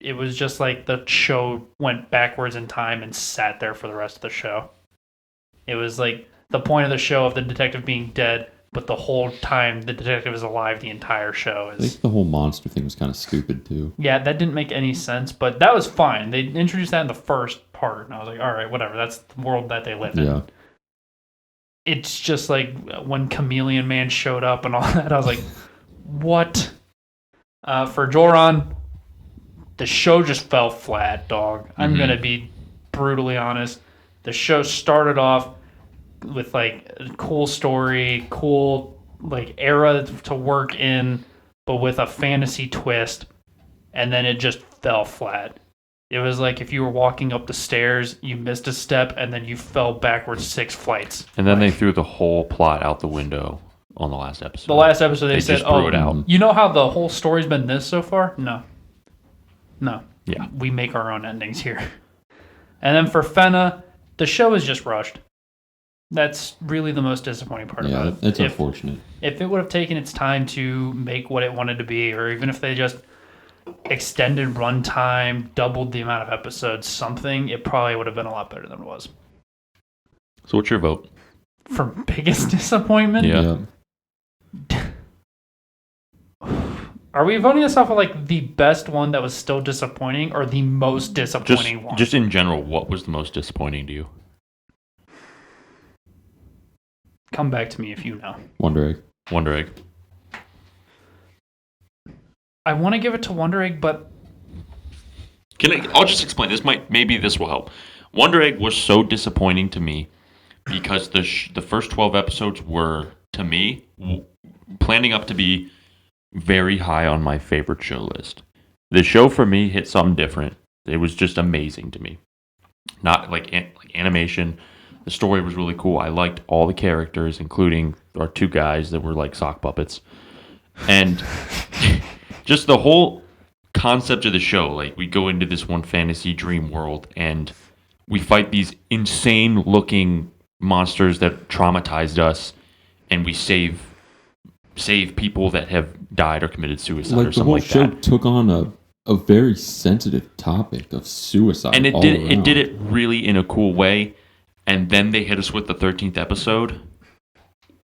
it was just like the show went backwards in time and sat there for the rest of the show. It was like the point of the show of the detective being dead, but the whole time the detective is alive the entire show I is... think the whole monster thing was kind of stupid too. Yeah, that didn't make any sense, but that was fine. They introduced that in the first part, and I was like, all right, whatever. That's the world that they live in. Yeah. It's just like when Chameleon Man showed up and all that, I was like, what? For Joran, the show just fell flat, dog. I'm going to be brutally honest. The show started off with like a cool story, cool like era to work in, but with a fantasy twist, and then it just fell flat. It was like if you were walking up the stairs, you missed a step, and then you fell backwards 6 flights. And then they threw the whole plot out the window on the last episode. The last episode, they said, just threw it out. You know how the whole story's been this so far? No. Yeah. We make our own endings here. And then for Fena, the show is just rushed. That's really the most disappointing part Yeah, about it. it's unfortunate. If it would have taken its time to make what it wanted to be, or even if they just extended runtime, doubled the amount of episodes, something, it probably would have been a lot better than it was. So what's your vote? For biggest disappointment? Yeah. Are we voting this off of like the best one that was still disappointing or the most disappointing one? Just in general, what was the most disappointing to you? Come back to me if you know. Wonder Egg. Wonder Egg. I want to give it to Wonder Egg, but I'll just explain. Maybe this will help. Wonder Egg was so disappointing to me because the first 12 episodes were, to me, planning up to be very high on my favorite show list. The show for me hit something different. It was just amazing to me. Not like animation. The story was really cool. I liked all the characters, including our two guys that were like sock puppets. And just the whole concept of the show. Like, we go into this one fantasy dream world and we fight these insane looking monsters that traumatized us, and we save people that have died or committed suicide or something like that. The whole show took on a very sensitive topic of suicide. And it did it really in a cool way. And then they hit us with the 13th episode,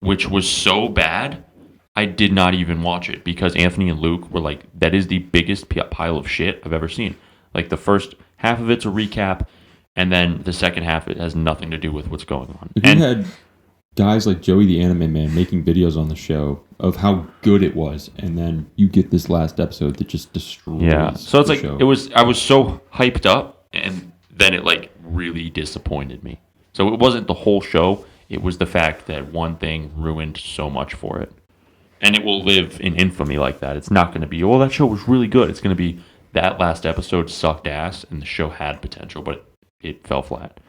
which was so bad, I did not even watch it because Anthony and Luke were like, that is the biggest pile of shit I've ever seen. Like, the first half of it's a recap, and then the second half, it has nothing to do with what's going on. If you had guys like Joey the Anime Man making videos on the show of how good it was, and then you get this last episode that just destroys so it's the like, show. I was so hyped up, and then it like really disappointed me. So it wasn't the whole show, it was the fact that one thing ruined so much for it. And it will live in infamy like that. It's not going to be, oh, that show was really good. It's going to be, that last episode sucked ass, and the show had potential, but it fell flat.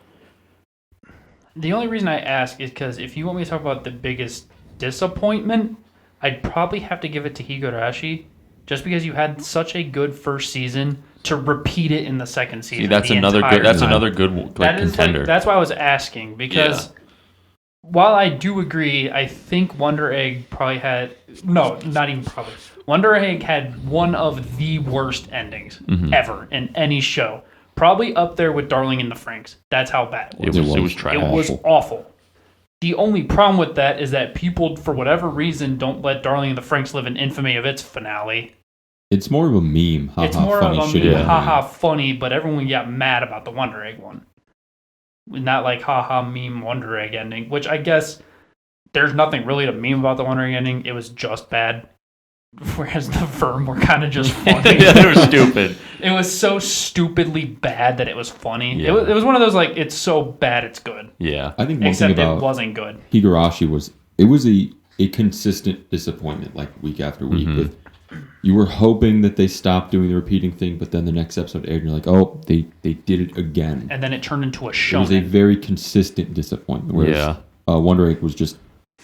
the only reason I ask is because if you want me to talk about the biggest disappointment, I'd probably have to give it to Higurashi, just because you had such a good first season to repeat it in the second season. See, that's another good contender. That's why I was asking, because while I do agree, I think Wonder Egg probably had not even probably. Wonder Egg had one of the worst endings ever in any show. Probably up there with Darling in the Franxx. That's how bad it was. It was trash. It was awful. The only problem with that is that people, for whatever reason, don't let Darling in the Franxx live in infamy of its finale. It's more of a meme. Ha, It's ha, more funny of a shit meme, about haha, it. funny, but everyone got mad about the Wonder Egg one. Not like haha, meme Wonder Egg ending, which I guess there's nothing really to meme about the Wonder Egg ending. It was just bad. Whereas the Verm were kind of just funny. Yeah, they were stupid. It was so stupidly bad that it was funny. Yeah. It was one of those, like, it's so bad it's good. Yeah. I think one Except thing about it wasn't good. Higurashi was a consistent disappointment, like week after week. With you were hoping that they stopped doing the repeating thing, but then the next episode aired, and you're like, oh, they did it again. And then it turned into a It show. was a very consistent disappointment. Whereas Wonder Egg was just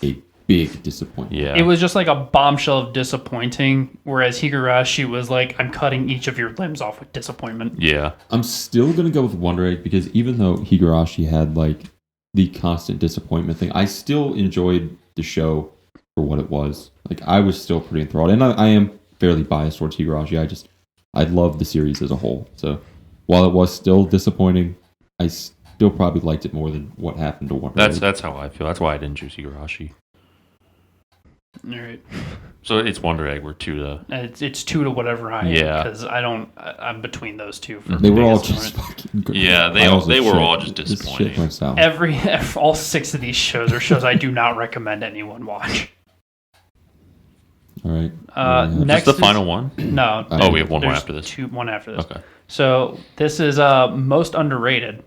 a big disappointment. Yeah. It was just like a bombshell of disappointing, whereas Higurashi was like, I'm cutting each of your limbs off with disappointment. Yeah. I'm still going to go with Wonder Egg because even though Higurashi had like the constant disappointment thing, I still enjoyed the show for what it was. Like, I was still pretty enthralled. And I am fairly biased towards Higurashi. I love the series as a whole. So while it was still disappointing, I still probably liked it more than what happened to Wonder Egg. That's how I feel. That's why I didn't choose Higurashi. All right. So it's Wonder Egg. We're 2 to... It's 2 to whatever I am, because I'm between those two. For They were all biggest just annoyance. fucking good. Yeah, they were all just disappointing. Myself. All 6 of these shows are shows I do not recommend anyone watch. All right. Next Just the final one? No. Oh, we have one more there's after this. One after this. Okay. So this is most underrated.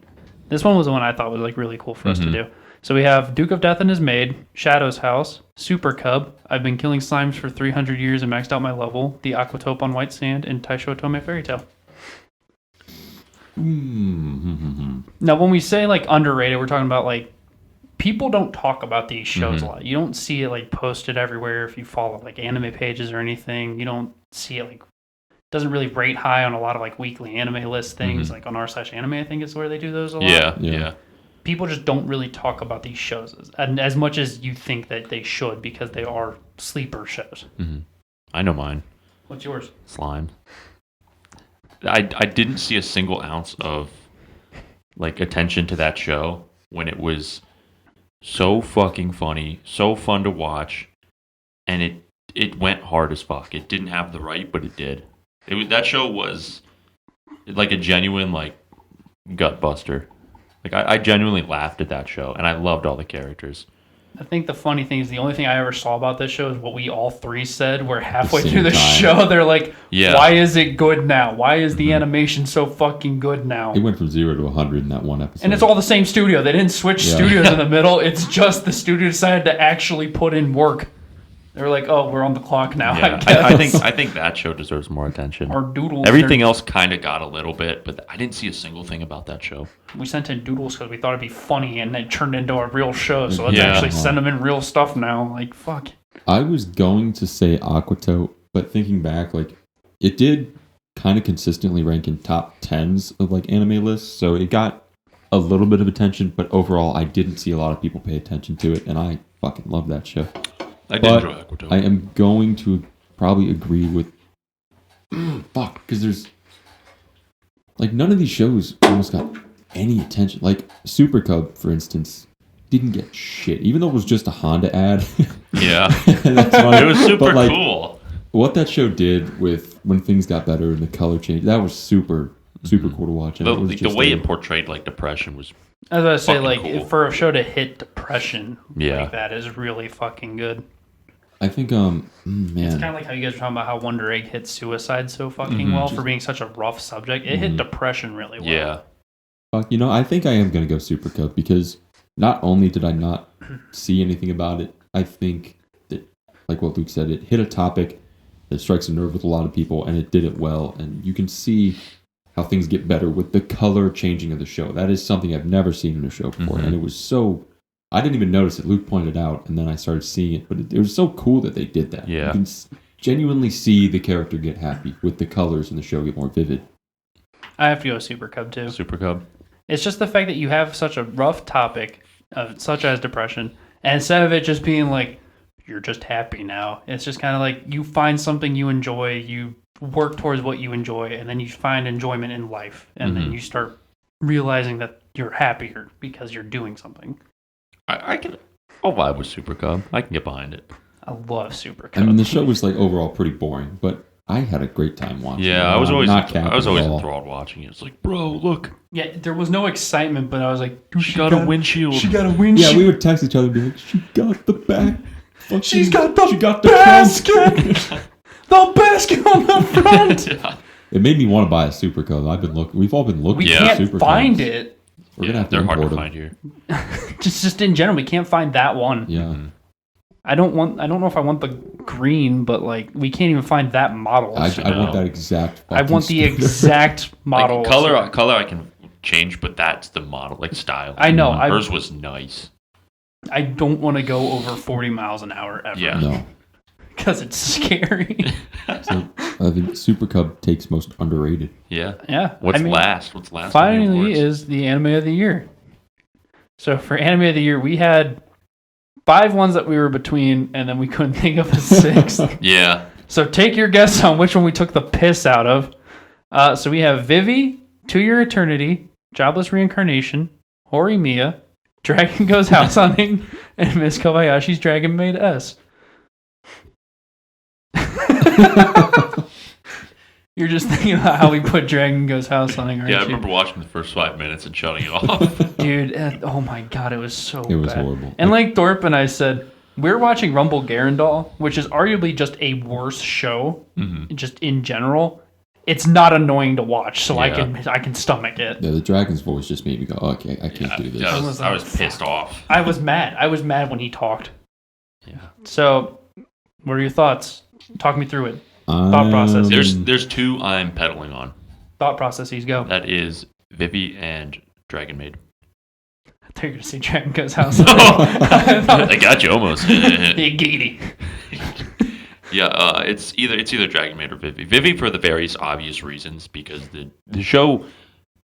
This one was the one I thought was like really cool for us to do. So we have Duke of Death and His Maid, Shadow's House, Super Cub, I've Been Killing Slimes for 300 Years and Maxed Out My Level, The Aquatope on White Sand, and Taisho Otome Fairy Tale. Now, when we say like underrated, we're talking about like people don't talk about these shows a lot. You don't see it like posted everywhere if you follow like anime pages or anything. You don't see it like doesn't really rate high on a lot of like weekly anime list things. Like on r/anime, I think is where they do those a lot. Yeah. People just don't really talk about these shows as much as you think that they should, because they are sleeper shows. I know mine. What's yours? Slime. I didn't see a single ounce of like attention to that show when it was so fucking funny, so fun to watch, and it went hard as fuck. It didn't have the right, but it did. That show was like a genuine like gut buster. Like I genuinely laughed at that show, and I loved all the characters. I think the funny thing is the only thing I ever saw about this show is what we all three said. We're halfway same through the time. show. They're like, Yeah. why is it good now? Why is the animation so fucking good now? It went from 0 to 100 in that one episode. And it's all the same studio. They didn't switch Yeah. studios in the middle. It's just the studio decided to actually put in work. They were like, oh, we're on the clock now. Yeah, I guess. I think that show deserves more attention. Our doodles. Everything else kind of got a little bit, but I didn't see a single thing about that show. We sent in doodles because we thought it'd be funny, and it turned into a real show. So let's Yeah. actually send them in real stuff now. Like, fuck. I was going to say Aquatope, but thinking back, like, it did kind of consistently rank in top 10s of, like, anime lists, so it got a little bit of attention, but overall, I didn't see a lot of people pay attention to it, and I fucking love that show. I did But enjoy Aquatope. I am going to probably agree with... fuck, because there's... Like, none of these shows almost got any attention. Like, Super Cub, for instance, didn't get shit, even though it was just a Honda ad. Yeah. That's funny. It was super But, like, cool. what that show did with when things got better and the color change, that was super cool to watch. And it was The just way a- it portrayed like depression was As I say, Fucking like, cool. for a show to hit depression Yeah. like that is really fucking good. I think It's man, kind of like how you guys were talking about how Wonder Egg hit suicide so fucking well for being such a rough subject. It hit depression really well. yeah. fuck, I think I am gonna go Super Cub because not only did I not see anything about it, I think that, like what Luke said, it hit a topic that strikes a nerve with a lot of people, and it did it well. And you can see how things get better with the color changing of the show. That is something I've never seen in a show before, and it was so. I didn't even notice it. Luke pointed out, and then I started seeing it. But it was so cool that they did that. Yeah. You can genuinely see the character get happy with the colors, and the show get more vivid. I have to go Super Cub too. Super Cub. It's just the fact that you have such a rough topic, such as depression, and instead of it just being like, you're just happy now, it's just kind of like you find something you enjoy, you work towards what you enjoy, and then you find enjoyment in life, and then you start realizing that you're happier because you're doing something. I'll vibe with Super Cub. I can get behind it. I love Super I Cub. mean, the show was like overall pretty boring, but I had a great time watching. Yeah, it. I was always capping at all. enthralled watching it. It's like, bro, look, Yeah, there was no excitement, but I was like, dude, she got a windshield. She got a windshield. Yeah, we would text each other and be like, "She got the back. Fucking- She's got the she got the basket. front." The basket on the front. Yeah. It made me want to buy a Super Cub. I've been looking. We've all been looking. We for can't Super find Cubs. it. We're gonna have to They're hard to import find here. Just in general, we can't find that one. Yeah, I don't know if I want the green, but like we can't even find that model. I know. want that exact. I want the fucking scooter. exact model. Like, color I can change, but that's the model, like style. I know. Hers was nice. I don't want to go over 40 miles an hour ever. Yeah. No, Because it's scary. so I think Super Cub takes most underrated. Yeah. Yeah. What's I mean, last? What's last? on the finally awards? is the anime of the year. So for anime of the year, we had 5 ones that we were between, and then we couldn't think of a 6th. Yeah. So take your guess on which one we took the piss out of. So we have Vivy, To Your Eternity, Jobless Reincarnation, Horimiya, Dragon Goes House Hunting, and Miss Kobayashi's Dragon Maid S. You're just thinking about how we put Dragon Goes House Hunting, aren't Yeah, I you? remember watching the first 5 minutes and shutting it off. Dude, oh my god, it was so It was bad. horrible. And like Thorpe and I said, we're watching Rumble Garandal, which is arguably just a worse show, just in general. It's not annoying to watch, so I can stomach it. Yeah, the dragon's voice just made me go, okay, I can't do this. Yeah, I was pissed off. I was mad. I was mad when he talked. Yeah. So, what are your thoughts? Talk me through it. Thought process. There's 2 I'm peddling on. Thought processes, go. That is Vivy and Dragon Maid. I thought you were going to say Dragon Goes House. I got you almost. Giggity. Yeah, it's either Dragon Maid or Vivy. Vivy for the various obvious reasons, because the show,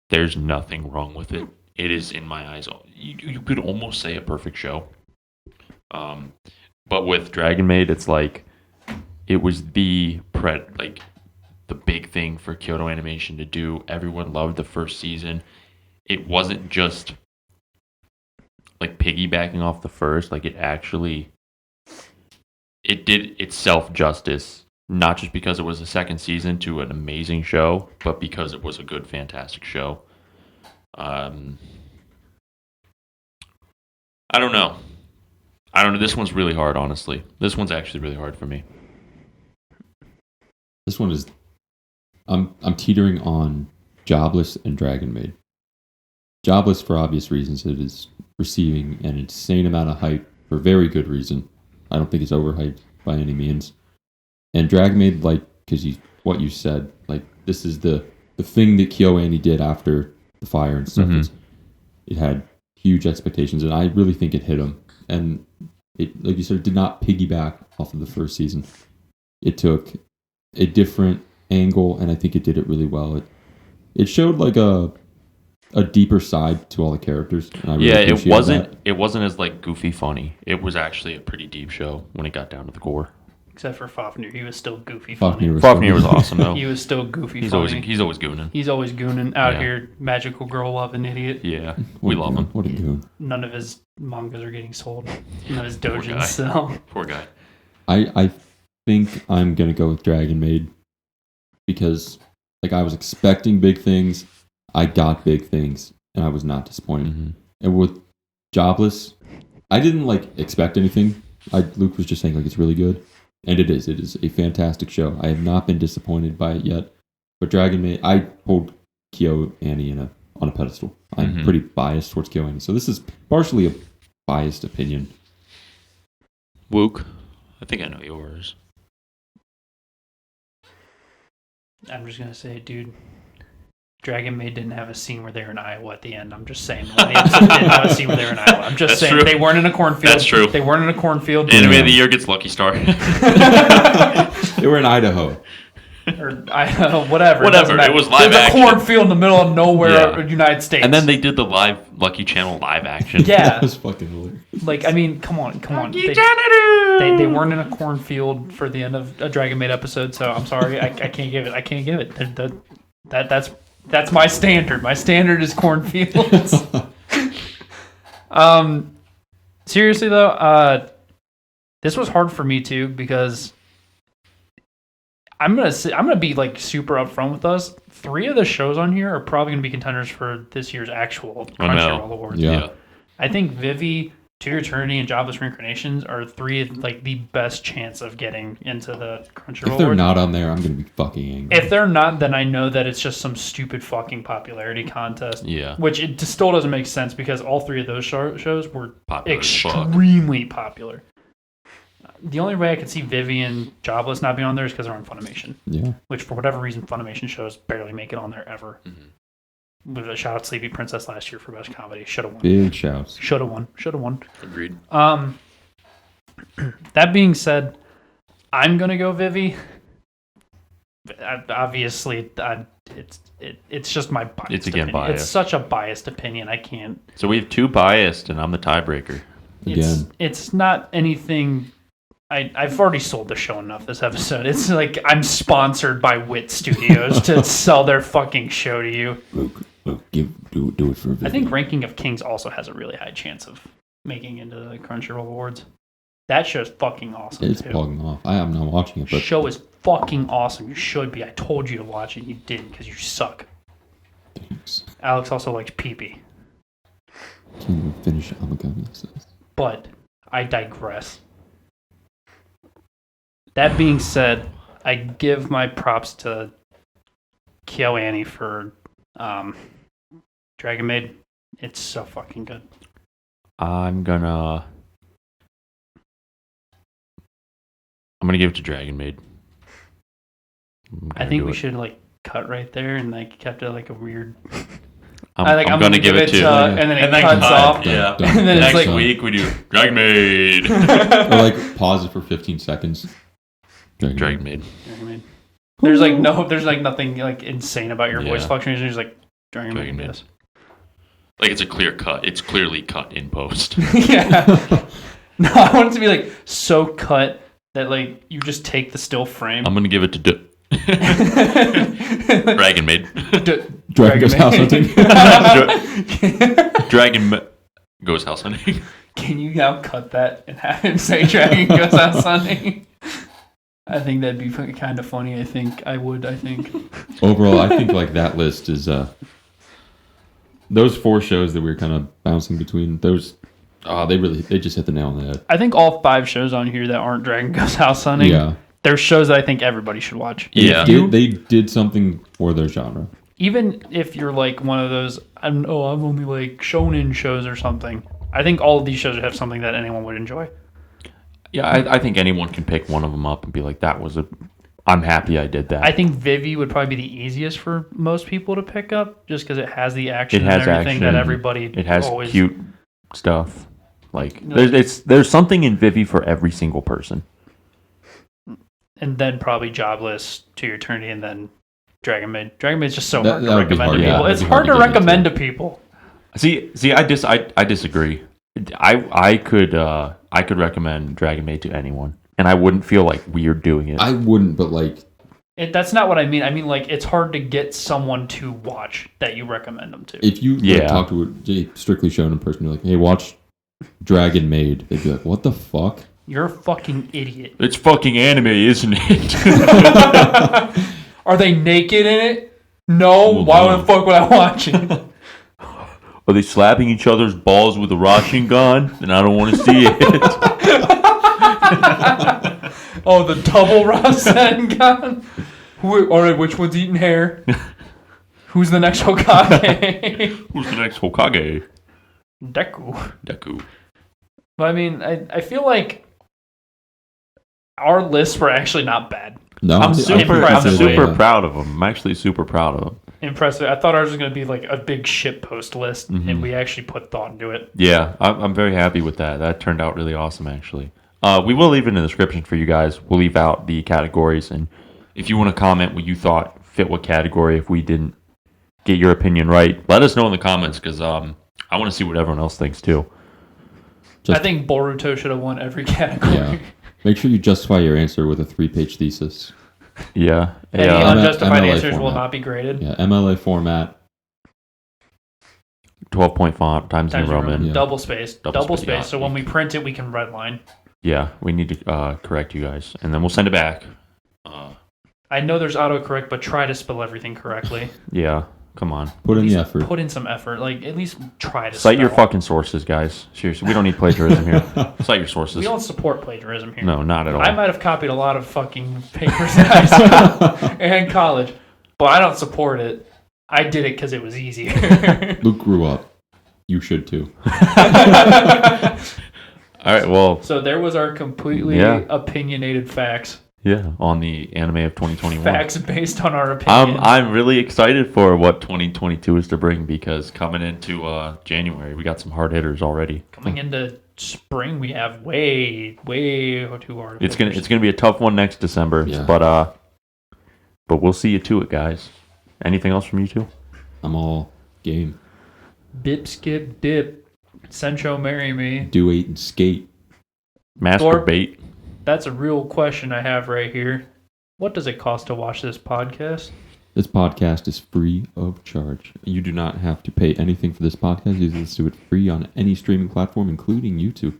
there's nothing wrong with it. It is, in my eyes, you could almost say a perfect show. But with Dragon Maid, it's like it was the big thing for Kyoto Animation to do. Everyone loved the first season. It wasn't just like piggybacking off the first. Like it did itself justice, not just because it was a second season to an amazing show, but because it was a good, fantastic show. I don't know. I don't know. This one's really hard, honestly. This one's actually really hard for me. This one is. I'm teetering on Jobless and Dragon Maid. Jobless for obvious reasons. It is receiving an insane amount of hype for very good reason. I don't think it's overhyped by any means. And Dragon Maid, like, because what you said, like, this is the thing that KyoAni did after the fire and stuff. Mm-hmm. It had huge expectations, and I really think it hit them. And it, like you said, it did not piggyback off of the first season. It took a different angle, and I think it did it really well. It showed like a deeper side to all the characters. And I really it wasn't as like goofy funny. It was actually a pretty deep show when it got down to the core. Except for Fafnir, he was still goofy funny. Fafnir was awesome though. He was still goofy He's funny. He's always gooning. He's always gooning out here, magical girl loving idiot. Yeah, we love him. What a goon. None of his mangas are getting sold. None of his Poor dojins guy. sell. Poor guy. I think I'm gonna go with Dragon Maid because like I was expecting big things, I got big things, and I was not disappointed. Mm-hmm. And with Jobless, I didn't like expect anything. Luke was just saying like it's really good, and it is. It is a fantastic show. I have not been disappointed by it yet. But Dragon Maid, I hold KyoAni on a pedestal. I'm pretty biased towards KyoAni, so this is partially a biased opinion. Wook, I think I know yours. I'm just gonna say, dude, Dragon Maid didn't have a scene where they were in Iowa at the end. I'm just saying. The episode didn't have a scene where they were in Iowa. I'm just That's saying true. they weren't in a cornfield. That's true. They weren't in a cornfield. Anime of the year gets Lucky Star. They were in Idaho. Or whatever. Whatever. It was live There's action. a cornfield in the middle of nowhere, Yeah. United States. And then they did the live Lucky Channel live action. yeah, That was fucking hilarious. like I mean, come on. Lucky They weren't in a cornfield for the end of a Dragon Maid episode, so I'm sorry, I can't give it. That's my standard. My standard is cornfields. Seriously though, this was hard for me too because I'm gonna be like super upfront with us. 3 of the shows on here are probably gonna be contenders for this year's actual Crunchyroll Awards. Yeah. Yeah. I think Vivy, To Your Eternity, and Jobless Reincarnations are 3 of like the best chance of getting into the Crunchyroll If they're Awards. not on there, I'm gonna be fucking angry. If they're not, then I know that it's just some stupid fucking popularity contest. Yeah. Which it just still doesn't make sense because all 3 of those shows were Popular as fuck. extremely popular. The only way I could see Vivy and Jobless not being on there is because they're on Funimation. Yeah. Which, for whatever reason, Funimation shows barely make it on there ever. Mm-hmm. With a shout out Sleepy Princess last year for Best Comedy. Should have won. Big shouts. Should have won. Agreed. That being said, I'm gonna go Vivy. Obviously, it's just my biased It's again opinion. biased. It's such a biased opinion. I can't. So we have 2 biased, and I'm the tiebreaker. Again. It's not anything. I've already sold the show enough this episode. It's like I'm sponsored by Wit Studios to sell their fucking show to you. Luke, do it for Vivi. I think Ranking of Kings also has a really high chance of making into the Crunchyroll Awards. That show's fucking awesome it's too. plugging off. I am not watching it, but Show is fucking awesome. You should be. I told you to watch it. You didn't because you suck. thanks. Alex also likes pee-pee. Can you finish Amagami says? But I digress. That being said, I give my props to KyoAni for Dragon Maid. It's so fucking good. I'm gonna give it to Dragon Maid. I think we should like cut right there and like kept it like a weird. I'm gonna give it to. and then it cuts off. Yeah. And then it's Next like week we do Dragon Maid. Or like pause it for 15 seconds. Dragon Maid. Dragon Maid. There's like nothing like insane about your voice Yeah. fluctuation. You're just like Dragon Dragon Maid. Maid. Yes. Like it's a clear cut. It's clearly cut in post. Yeah. No, I want it to be like so cut that like you just take the still frame. I'm gonna give it to Dragon Maid. Dragon goes house hunting. Dragon goes house hunting. Can you now cut that and have him say Dragon goes out Sunday? I think that'd be kind of funny. I think. Overall, I think like that list is those 4 shows that we were kind of bouncing between. Those They just hit the nail on the head. I think all 5 shows on here that aren't Dragon Ghost House Hunting, Yeah. they're shows that I think everybody should watch. Yeah. They did something for their genre. Even if you're like one of those, I'm only like shonen shows or something. I think all of these shows have something that anyone would enjoy. Yeah, I think anyone can pick one of them up and be like, I'm happy I did that. I think Vivy would probably be the easiest for most people to pick up, just because it has the action It has and everything action. that everybody. It has always, cute stuff. Like there's something in Vivy for every single person. and then probably Jobless to your eternity, and then Dragon Maid. Dragon Maid's just so That- hard that to would be recommend hard, to yeah. people. That'd It's be hard hard to to get recommend into. to people. See, I disagree. I could recommend Dragon Maid to anyone, and I wouldn't feel like weird doing it. I wouldn't, but like, That's not what I mean. I mean, like, it's hard to get someone to watch that you recommend them to. if you talk to a strictly shonen person, you're like, hey, watch Dragon Maid. They'd be like, what the fuck? You're a fucking idiot. It's fucking anime, isn't it? Are they naked in it? No. Well, Why no. the fuck would I watch it? Are they slapping each other's balls with a Rasengan? Then I don't want to see it. Oh, the double Rasengan? All right, which one's eating hair? Who's the next Hokage? Who's the next Hokage? Deku. Deku. But I mean, I feel like our lists were actually not bad. No, I'm super impressed. proud of them. I'm actually super proud of them. Impressive. I thought ours was going to be like a big shit post list, and we actually put thought into it. Yeah, I'm very happy with that. That turned out really awesome, actually. We will leave it in the description for you guys. We'll leave out the categories, and if you want to comment what you thought fit what category, if we didn't get your opinion right, let us know in the comments, because I want to see what everyone else thinks too. Just- I think Boruto should have won every category. Yeah. Make sure you justify your answer with a 3-page thesis. Yeah. Any Yeah. unjustified MLA answers will format. not be graded. Yeah, MLA format. 12-point font, Times New Times New Roman. Roman. Yeah. Double space. Double space, yeah. So when we print it, we can redline. Yeah, we need to correct you guys, and then we'll send it back. I know there's autocorrect, but try to spell everything correctly. Yeah, come on. Put in At the least effort. Put in some effort. Like, at least try to Cite your spell. fucking sources, guys. Seriously, we don't need plagiarism here. Cite your sources. We don't support plagiarism here. No, not at all. I might have copied a lot of fucking papers in high school and college, but I don't support it. I did it because it was easier. Luke grew up. You should too. All right, well, So there was our completely opinionated facts. yeah, on the anime of 2021. Facts based on our opinion. I'm really excited for what 2022 is to bring, because coming into January, we got some hard hitters already. Coming into spring, we have way too hard. It's gonna be a tough one next December, Yeah. but we'll see you to it, guys. Anything else from you two? I'm all game. Bip, skip, dip. Sencho, marry me. Do 8 and skate. Masturbate. That's a real question I have right here. What does it cost to watch this podcast? This podcast is free of charge. You do not have to pay anything for this podcast. You can listen to it free on any streaming platform, including YouTube.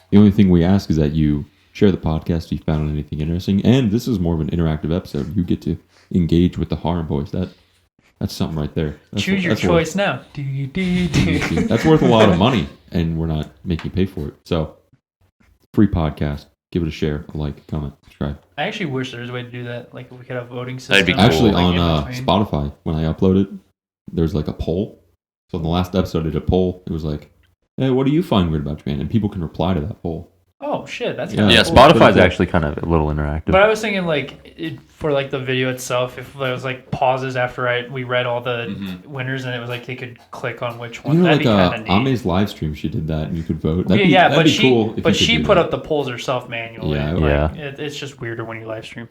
The only thing we ask is that you share the podcast if you found anything interesting. And this is more of an interactive episode. You get to engage with the Harem Boys. That's something right there. Choose your choice now. That's worth a lot of money, and we're not making you pay for it. So, free podcast. Give it a share, a like, comment, subscribe. I actually wish there was a way to do that. Like, if we could have a voting system. That'd be cool. Actually, like, on in between. Spotify, when I upload it, there's like a poll. So, in the last episode, I did a poll. It was like, hey, what do you find weird about Japan? And people can reply to that poll. Oh, shit. That's Yeah. kind of Yeah, cool. Spotify's Pretty cool. actually kind of a little interactive. But I was thinking, like, for like the video itself, if there was like pauses after we read all the winners, and it was like they could click on which one. You know, That'd like be kind of neat. Ame's live stream, she did that, and you could vote. Yeah, That'd but be she cool. If but you could she do put that. up the polls herself manually. Yeah. Like, it's just weirder when you live stream.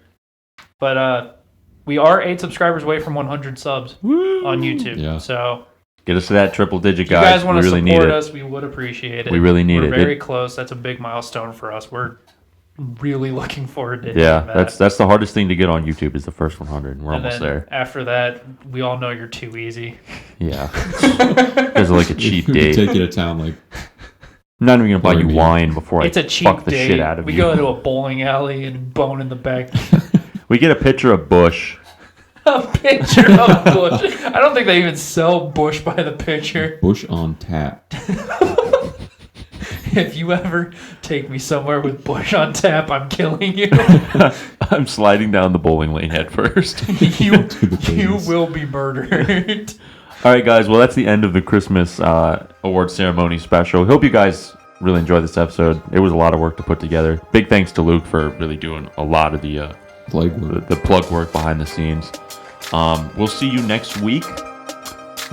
But we are 8 subscribers away from 100 subs on YouTube. Yeah. So Get us to that triple digit, if you guys. guys want We to really need support it. us, we would appreciate it. We really need We're it. very close. That's a big milestone for us. We're really looking forward to hitting Yeah, that. that's the hardest thing to get on YouTube is the first 100, and we're And almost then there. After that, we all know you're too easy. Yeah. There's like a cheat We day. could take you to town, like, I'm not even gonna buy you Horimiya. wine before It's I a cheap fuck the date. shit out of we you. go to a bowling alley and bone in the back. We get a picture of Bush. A picture of Bush. I don't think they even sell Bush by the picture. Bush on tap. if you ever take me somewhere with Bush on tap, I'm killing you. I'm sliding down the bowling lane head first. you will be murdered. All right, guys. Well, that's the end of the Christmas award ceremony special. Hope you guys really enjoyed this episode. It was a lot of work to put together. Big thanks to Luke for really doing a lot of the plug work behind the scenes. We'll see you next week.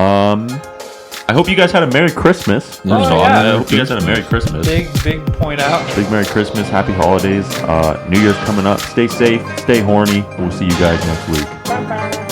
I hope you guys had a Merry Christmas. Yeah. First Oh, off, yeah. I hope you guys had a Merry Christmas. Big point out. Big Merry Christmas. Happy holidays. New Year's coming up. Stay safe. Stay horny. We'll see you guys next week.